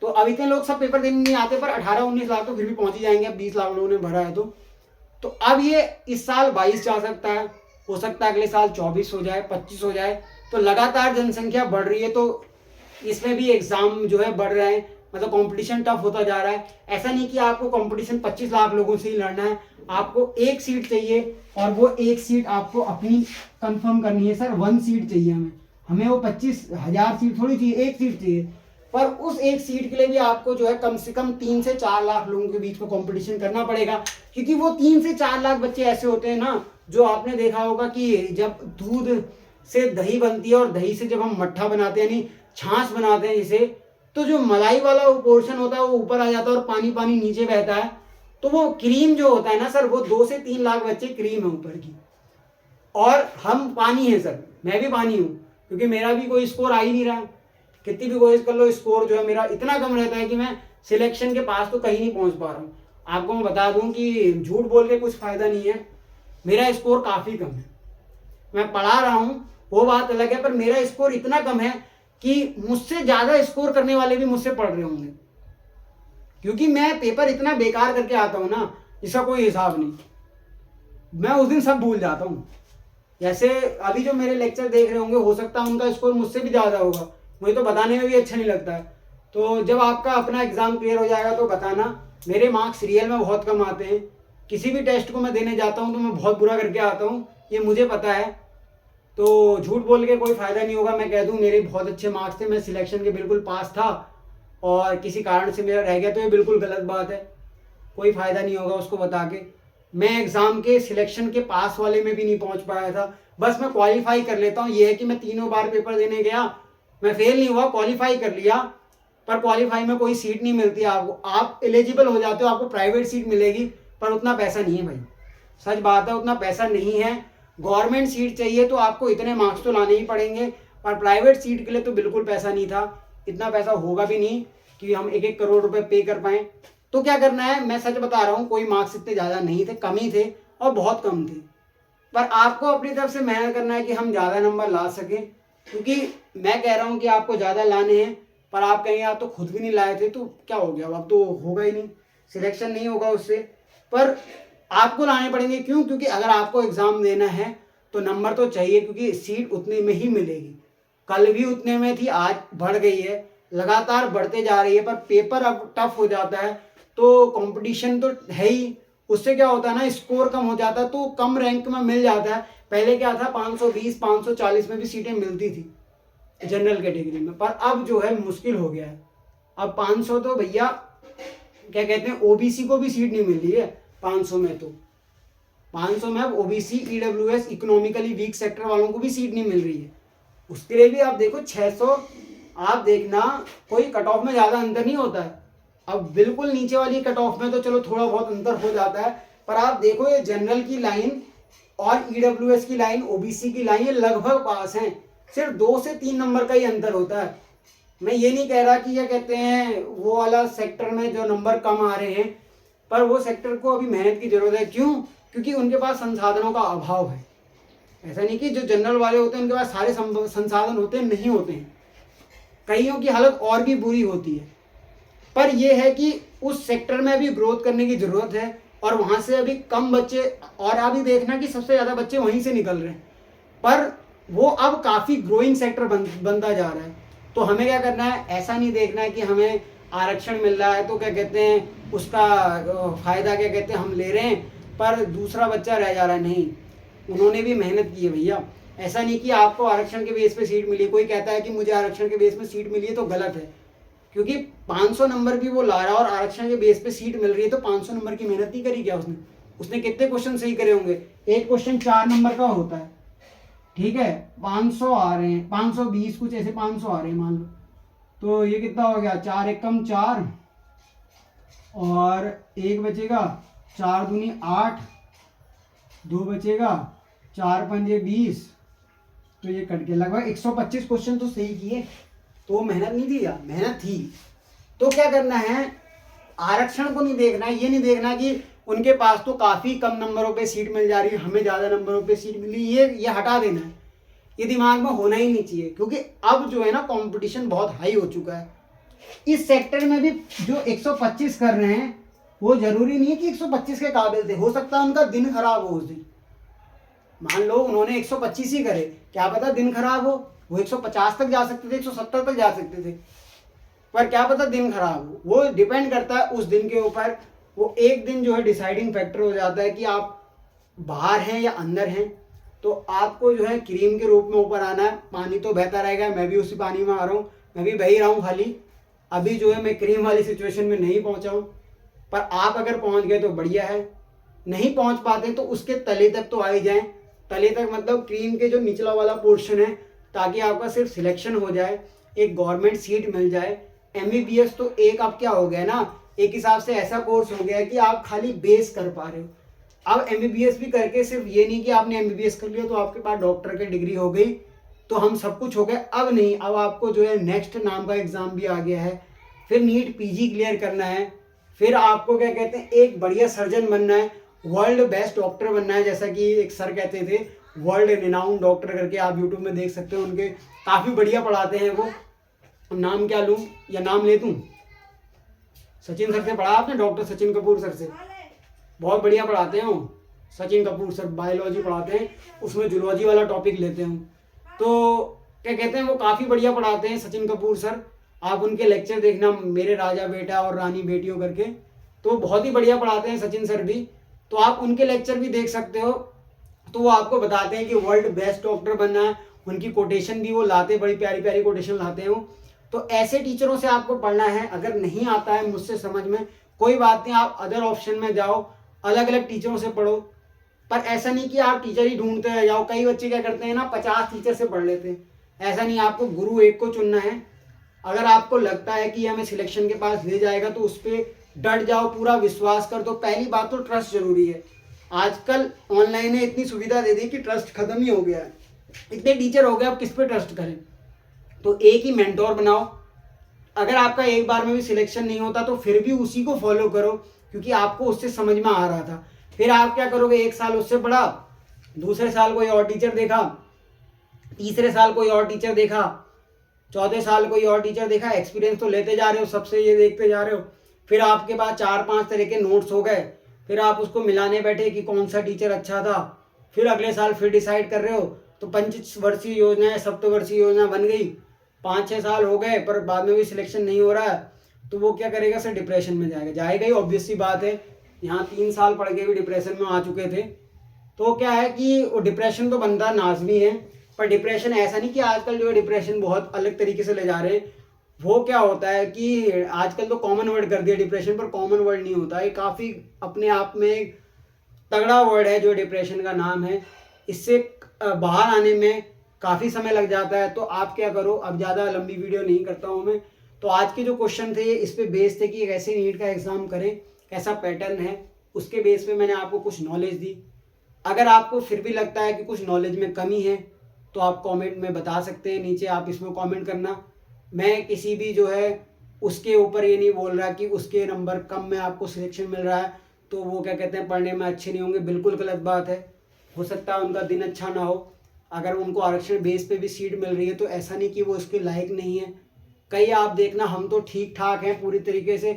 तो अब इतने लोग सब पेपर देने नहीं आते, पर 18-19 लाख तो फिर भी पहुंच ही जाएंगे। अब 20 लाख लोगों ने भरा है तो अब ये इस साल 22 जा सकता है, हो सकता है अगले साल 24 हो जाए, 25 हो जाए। तो लगातार जनसंख्या बढ़ रही है, तो इसमें भी एग्जाम जो है बढ़ रहे हैं, मतलब कंपटीशन टफ होता जा रहा है। ऐसा नहीं कि आपको कंपटीशन 25 लाख लोगों से ही लड़ना है, आपको एक सीट चाहिए, और वो एक सीट आपको अपनी कंफर्म करनी है। सर 1 सीट चाहिए हमें वो 25,000 सीट थोड़ी चाहिए, एक सीट चाहिए। पर उस एक सीट के लिए भी आपको जो है कम से कम 3 से 4 लाख लोगों के बीच में कंपटीशन करना पड़ेगा, क्योंकि वो 3 से 4 लाख बच्चे ऐसे होते हैं ना, जो आपने देखा होगा कि जब दूध से दही बनती है और दही से जब हम मट्ठा बनाते हैं, यानी छाछ बनाते हैं जिसे, तो जो मलाई वाला पोर्शन होता है वो ऊपर आ जाता है और पानी पानी नीचे बहता है। तो वो क्रीम जो होता है ना सर, वो 2 से 3 लाख बच्चे क्रीम है ऊपर की, और हम पानी है सर, मैं भी पानी हूँ, क्योंकि मेरा भी कोई स्कोर आ ही नहीं रहा। कितनी भी कोशिश कर लो, स्कोर जो है मेरा इतना कम रहता है कि मैं सिलेक्शन के पास तो कहीं नहीं पहुंच पा रहा हूँ। आपको मैं बता दूं कि झूठ बोल के कुछ फायदा नहीं है, मेरा स्कोर काफ़ी कम है। मैं पढ़ा रहा हूँ वो बात अलग है, पर मेरा स्कोर इतना कम है कि मुझसे ज़्यादा स्कोर करने वाले भी मुझसे पढ़ रहे होंगे, क्योंकि मैं पेपर इतना बेकार करके आता हूँ ना, इसका कोई हिसाब नहीं। मैं उस दिन सब भूल जाता हूँ। जैसे अभी जो मेरे लेक्चर देख रहे होंगे, हो सकता है उनका स्कोर मुझसे भी ज़्यादा होगा, मुझे तो बताने में भी अच्छा नहीं लगता है। तो जब आपका अपना एग्ज़ाम क्लियर हो जाएगा तो बताना। मेरे मार्क्स रियल में बहुत कम आते हैं, किसी भी टेस्ट को मैं देने जाता हूँ तो मैं बहुत बुरा करके आता हूँ, ये मुझे पता है। तो झूठ बोल के कोई फ़ायदा नहीं होगा। मैं कह दूँ मेरे बहुत अच्छे मार्क्स थे, मैं सिलेक्शन के बिल्कुल पास था, और किसी कारण से मेरा रह गया, तो ये बिल्कुल गलत बात है। कोई फ़ायदा नहीं होगा उसको बता के। मैं एग्ज़ाम के सिलेक्शन के पास वाले में भी नहीं पहुंच पाया था, बस मैं क्वालिफाई कर लेता हूँ। ये है कि मैं 3 बार पेपर देने गया, मैं फेल नहीं हुआ, क्वालिफाई कर लिया, पर क्वालिफाई में कोई सीट नहीं मिलती आपको। आप एलिजिबल हो जाते हो, आपको प्राइवेट सीट मिलेगी, पर उतना पैसा नहीं है भाई, सच बात है, उतना पैसा नहीं है। गवर्नमेंट सीट चाहिए तो आपको इतने मार्क्स तो लाने ही पड़ेंगे, पर प्राइवेट सीट के लिए तो बिल्कुल पैसा नहीं था, इतना पैसा होगा भी नहीं कि हम 1-1 करोड़ रुपए पे कर पाएँ। तो क्या करना है, मैं सच बता रहा हूँ, कोई मार्क्स इतने ज़्यादा नहीं थे, कम ही थे और बहुत कम थे, पर आपको अपनी तरफ से मेहनत करना है कि हम ज़्यादा नंबर ला सकें। क्योंकि मैं कह रहा हूँ कि आपको ज़्यादा लाने हैं, पर आप कहेंगे आप तो खुद भी नहीं लाए थे, तो क्या हो गया, अब तो होगा ही नहीं, सिलेक्शन नहीं होगा उससे। पर आपको लाने पड़ेंगे, क्यों? क्योंकि अगर आपको एग्ज़ाम देना है तो नंबर तो चाहिए, क्योंकि सीट उतने में ही मिलेगी। कल भी उतने में थी, आज बढ़ गई है, लगातार बढ़ते जा रही है, पर पेपर अब टफ हो जाता है, तो कंपटीशन तो है ही। उससे क्या होता है ना, स्कोर कम हो जाता है तो कम रैंक में मिल जाता है। पहले क्या था, 520 540 में भी सीटें मिलती थी जनरल कैटेगरी में, पर अब जो है मुश्किल हो गया है। अब 500 तो भैया क्या कहते हैं, ओबीसी को भी सीट नहीं मिल रही है 500 में। तो 500 में अब OBC, EWS, economically weak sector वालों को भी सीट नहीं मिल रही है। उसके लिए भी आप देखो 600, आप देखना कोई कट ऑफ में ज़्यादा अंतर नहीं होता है। अब बिल्कुल नीचे वाली कट ऑफ में तो चलो थोड़ा बहुत अंतर हो जाता है, पर आप देखो ये जनरल की लाइन और ईडब्ल्यूएस की लाइन, ओबीसी की लाइन, ये लगभग पास हैं, सिर्फ 2 से 3 नंबर का ही अंतर होता है। मैं ये नहीं कह रहा कि क्या कहते हैं वो वाला सेक्टर में जो नंबर कम आ रहे हैं, पर वो सेक्टर को अभी मेहनत की जरूरत है। क्यों? क्योंकि उनके पास संसाधनों का अभाव है। ऐसा नहीं कि जो जनरल वाले होते हैं उनके पास सारे संसाधन होते हैं, नहीं होते हैं, कईयों की हालत और भी बुरी होती है। पर यह है कि उस सेक्टर में अभी ग्रोथ करने की जरूरत है, और वहां से अभी कम बच्चे, और अभी देखना कि सबसे ज़्यादा बच्चे वहीं से निकल रहे हैं, पर वो अब काफ़ी ग्रोइंग सेक्टर बनता जा रहा है। तो हमें क्या करना है, ऐसा नहीं देखना है कि हमें आरक्षण मिल रहा है तो क्या कहते हैं उसका फ़ायदा क्या कहते हैं हम ले रहे हैं, पर दूसरा बच्चा रह जा रहा है। नहीं, उन्होंने भी मेहनत की है भैया। ऐसा नहीं कि आपको आरक्षण के बेस पे सीट मिली, कोई कहता है कि मुझे आरक्षण के बेस पे सीट मिली है तो गलत है, क्योंकि 500 नंबर भी वो ला रहा है और आरक्षण के बेस पे सीट मिल रही है, तो 500 नंबर की मेहनत नहीं करी क्या उसने? उसने कितने क्वेश्चन सही करे होंगे? एक क्वेश्चन 4 नंबर का होता है, ठीक है, 500 आ रहे हैं, 520 कुछ ऐसे 500 आ रहे हैं मान लो, तो ये कितना हो गया, 4 एकम 4 और 1 बचेगा, 4 दूनी 8, 2 बचेगा, 4 पंजे 20, तो ये कट के लगभग 125 क्वेश्चन तो सही किए। तो मेहनत नहीं थी या मेहनत थी। तो क्या करना है, आरक्षण को नहीं देखना है, ये नहीं देखना कि उनके पास तो काफ़ी कम नंबरों पे सीट मिल जा रही है, हमें ज़्यादा नंबरों पे सीट मिली, ये हटा देना है। ये दिमाग में होना ही नहीं चाहिए, क्योंकि अब जो है ना कंपटीशन बहुत हाई हो चुका है। इस सेक्टर में भी जो 125 कर रहे हैं वो जरूरी नहीं है कि 125 के काबिल थे, हो सकता है उनका दिन खराब हो उस दिन। मान लो उन्होंने 125 ही करे, क्या पता दिन खराब हो, वो 150 तक जा सकते थे, 170 तक जा सकते थे, पर क्या पता दिन खराब हो। वो डिपेंड करता है उस दिन के ऊपर। वो एक दिन जो है डिसाइडिंग फैक्टर हो जाता है कि आप बाहर हैं या अंदर हैं। तो आपको जो है क्रीम के रूप में ऊपर आना है। पानी तो बहता रहेगा, मैं भी उसी पानी में आ रहा हूँ, मैं भी बह ही रहा हूँ खाली। अभी जो है मैं क्रीम वाली सिचुएशन में नहीं पहुँचा हूँ, पर आप अगर पहुँच गए तो बढ़िया है, नहीं पहुँच पाते तो उसके तले तक तो आ ही जाएँ। तले तक मतलब क्रीम के जो निचला वाला पोर्शन है, ताकि आपका सिर्फ सिलेक्शन हो जाए, एक गवर्नमेंट सीट मिल जाए। एमबीबीएस तो एक अब क्या हो गया ना, एक हिसाब से ऐसा कोर्स हो गया है कि आप खाली बेस कर पा रहे हो। अब एमबीबीएस भी करके सिर्फ ये नहीं कि आपने एमबीबीएस कर लिया तो आपके पास डॉक्टर की डिग्री हो गई तो हम सब कुछ हो गए। अब नहीं, अब आपको जो है नेक्स्ट नाम का एग्जाम भी आ गया है, फिर नीट पीजी क्लियर करना है, फिर आपको क्या कहते हैं एक बढ़िया सर्जन बनना है, वर्ल्ड बेस्ट डॉक्टर बनना है। जैसा कि एक सर कहते थे वर्ल्ड रिनाउंड डॉक्टर करके, आप यूट्यूब में देख सकते हो, उनके काफ़ी बढ़िया पढ़ाते हैं वो। नाम क्या लूँ या नाम ले दूँ? सचिन सर से पढ़ा आपने, डॉक्टर सचिन कपूर सर से, बहुत बढ़िया पढ़ाते हैं वो। सचिन कपूर सर बायोलॉजी पढ़ाते हैं, उसमें जूलॉजी वाला टॉपिक लेते हूँ। तो क्या कहते हैं वो काफ़ी बढ़िया पढ़ाते हैं सचिन कपूर सर। आप उनके लेक्चर देखना, मेरे राजा बेटा और रानी बेटियों करके, तो बहुत ही बढ़िया पढ़ाते हैं सचिन सर भी। तो आप उनके लेक्चर भी देख सकते हो। तो वो आपको बताते हैं कि वर्ल्ड बेस्ट डॉक्टर बनना है, उनकी कोटेशन भी वो लाते, बड़ी प्यारी प्यारी कोटेशन लाते हैं वो। तो ऐसे टीचरों से आपको पढ़ना है। अगर नहीं आता है मुझसे समझ में, कोई बात नहीं, आप अदर ऑप्शन में जाओ, अलग अलग टीचरों से पढ़ो। पर ऐसा नहीं कि आप टीचर ही ढूंढते रह जाओ। कई बच्चे क्या करते हैं ना, 50 टीचर से पढ़ लेते हैं। ऐसा नहीं, आपको गुरु एक को चुनना है। अगर आपको लगता है कि ये हमें सिलेक्शन के पास ले जाएगा तो उस पर डट जाओ, पूरा विश्वास कर दो। पहली बात तो ट्रस्ट जरूरी है। आजकल ऑनलाइन ने इतनी सुविधा दे दी कि ट्रस्ट खत्म ही हो गया है। इतने टीचर हो गए, अब किस पे ट्रस्ट करें। तो एक ही मेंटोर बनाओ। अगर आपका एक बार में भी सिलेक्शन नहीं होता तो फिर भी उसी को फॉलो करो, क्योंकि आपको उससे समझ में आ रहा था। फिर आप क्या करोगे, एक साल उससे पढ़ा, दूसरे साल कोई और टीचर देखा, तीसरे साल कोई और टीचर देखा, चौथे साल कोई और टीचर देखा। एक्सपीरियंस तो लेते जा रहे हो, सबसे ये देखते जा रहे हो। फिर आपके पास 4-5 तरह के नोट्स हो गए। फिर आप उसको मिलाने बैठे कि कौन सा टीचर अच्छा था। फिर अगले साल फिर डिसाइड कर रहे हो। तो 25 वर्षीय योजना है, सप्तवर्षीय योजना बन गई। 5-6 साल हो गए पर बाद में भी सिलेक्शन नहीं हो रहा है, तो वो क्या करेगा सर, डिप्रेशन में जाएगा ही। ऑब्वियस सी बात है, यहाँ 3 साल पढ़ के भी डिप्रेशन में आ चुके थे। तो क्या है कि वो डिप्रेशन तो बनता लाजमी है। पर डिप्रेशन ऐसा नहीं कि आजकल जो है डिप्रेशन बहुत अलग तरीके से ले जा रहे हैं। वो क्या होता है कि आजकल तो कॉमन वर्ड कर दिया डिप्रेशन, पर कॉमन वर्ड नहीं होता। ये काफ़ी अपने आप में एक तगड़ा वर्ड है जो डिप्रेशन का नाम है। इससे बाहर आने में काफ़ी समय लग जाता है। तो आप क्या करो, अब ज़्यादा लंबी वीडियो नहीं करता हूँ मैं। तो आज के जो क्वेश्चन थे ये इस पे बेस थे कि कैसे नीट का एग्ज़ाम करें, कैसा पैटर्न है, उसके बेस पे मैंने आपको कुछ नॉलेज दी। अगर आपको फिर भी लगता है कि कुछ नॉलेज में कमी है तो आप कमेंट में बता सकते हैं, नीचे आप इसमें कमेंट करना। मैं किसी भी जो है उसके ऊपर ये नहीं बोल रहा कि उसके नंबर कम में आपको सिलेक्शन मिल रहा है तो वो क्या कहते हैं पढ़ने में अच्छे नहीं होंगे। बिल्कुल गलत बात है। हो सकता है उनका दिन अच्छा ना हो, अगर उनको आरक्षण बेस पे भी सीट मिल रही है तो ऐसा नहीं कि वो उसके लायक नहीं है। कई आप देखना, हम तो ठीक ठाक हैं पूरी तरीके से,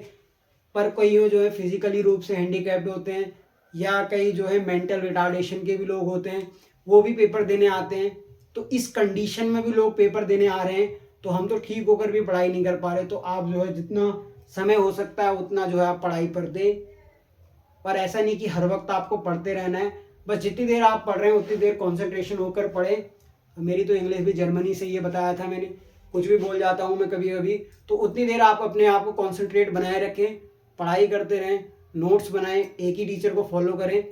पर कई जो है फिजिकली रूप से हैंडीकैप्ड होते हैं, या कई जो है मेंटल रिटार्डेशन के भी लोग होते हैं, वो भी पेपर देने आते हैं। तो इस कंडीशन में भी लोग पेपर देने आ रहे हैं, तो हम तो ठीक होकर भी पढ़ाई नहीं कर पा रहे। तो आप जो है जितना समय हो सकता है उतना जो है आप पढ़ाई पर दें। पर ऐसा नहीं कि हर वक्त आपको पढ़ते रहना है। बस जितनी देर आप पढ़ रहे हैं उतनी देर कंसंट्रेशन होकर पढ़े। मेरी तो इंग्लिश भी जर्मनी से ये बताया था मैंने, कुछ भी बोल जाता हूँ मैं कभी कभी। तो उतनी देर आप अपने आप को कॉन्सेंट्रेट बनाए रखें, पढ़ाई करते रहें, नोट्स बनाएं, एक ही टीचर को फॉलो करें।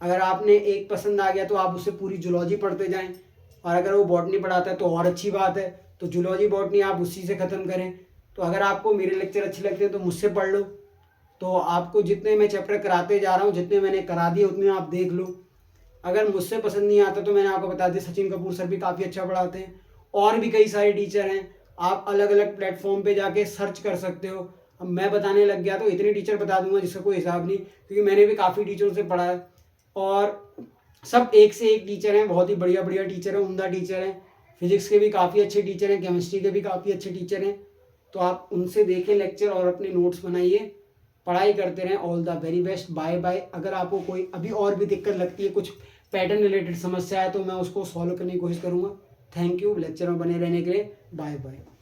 अगर आपने एक पसंद आ गया तो आप उससे पूरी जूलॉजी पढ़ते जाएं, और अगर वो बॉटनी पढ़ाता है तो और अच्छी बात है, तो जूलॉजी बॉटनी आप उसी से ख़त्म करें। तो अगर आपको मेरे लेक्चर अच्छे लगते हैं तो मुझसे पढ़ लो। तो आपको जितने मैं चैप्टर कराते जा रहा हूँ, जितने मैंने करा दिए उतने आप देख लो। अगर मुझसे पसंद नहीं आता तो मैंने आपको बता दिया, सचिन कपूर सर भी काफ़ी अच्छा पढ़ाते हैं, और भी कई सारे टीचर हैं। आप अलग अलग प्लेटफॉर्म पे जाके सर्च कर सकते हो। अब मैं बताने लग गया तो इतने टीचर बता दूंगा जिसका कोई हिसाब नहीं, क्योंकि मैंने भी काफ़ी टीचरों से पढ़ा है, और सब एक से एक टीचर हैं, बहुत ही बढ़िया बढ़िया टीचर हैं, उम्दा टीचर हैं। फिजिक्स के भी काफ़ी अच्छे टीचर हैं, केमिस्ट्री के भी काफ़ी अच्छे टीचर हैं। तो आप उनसे देखें लेक्चर और अपने नोट्स बनाइए, पढ़ाई करते रहें। All the very best, bye bye. अगर आपको कोई अभी और भी दिक्कत लगती है, कुछ पैटर्न रिलेटेड समस्या है, तो मैं उसको सॉल्व करने की कोशिश करूँगा। थैंक यू लेक्चर में बने रहने के लिए। Bye bye.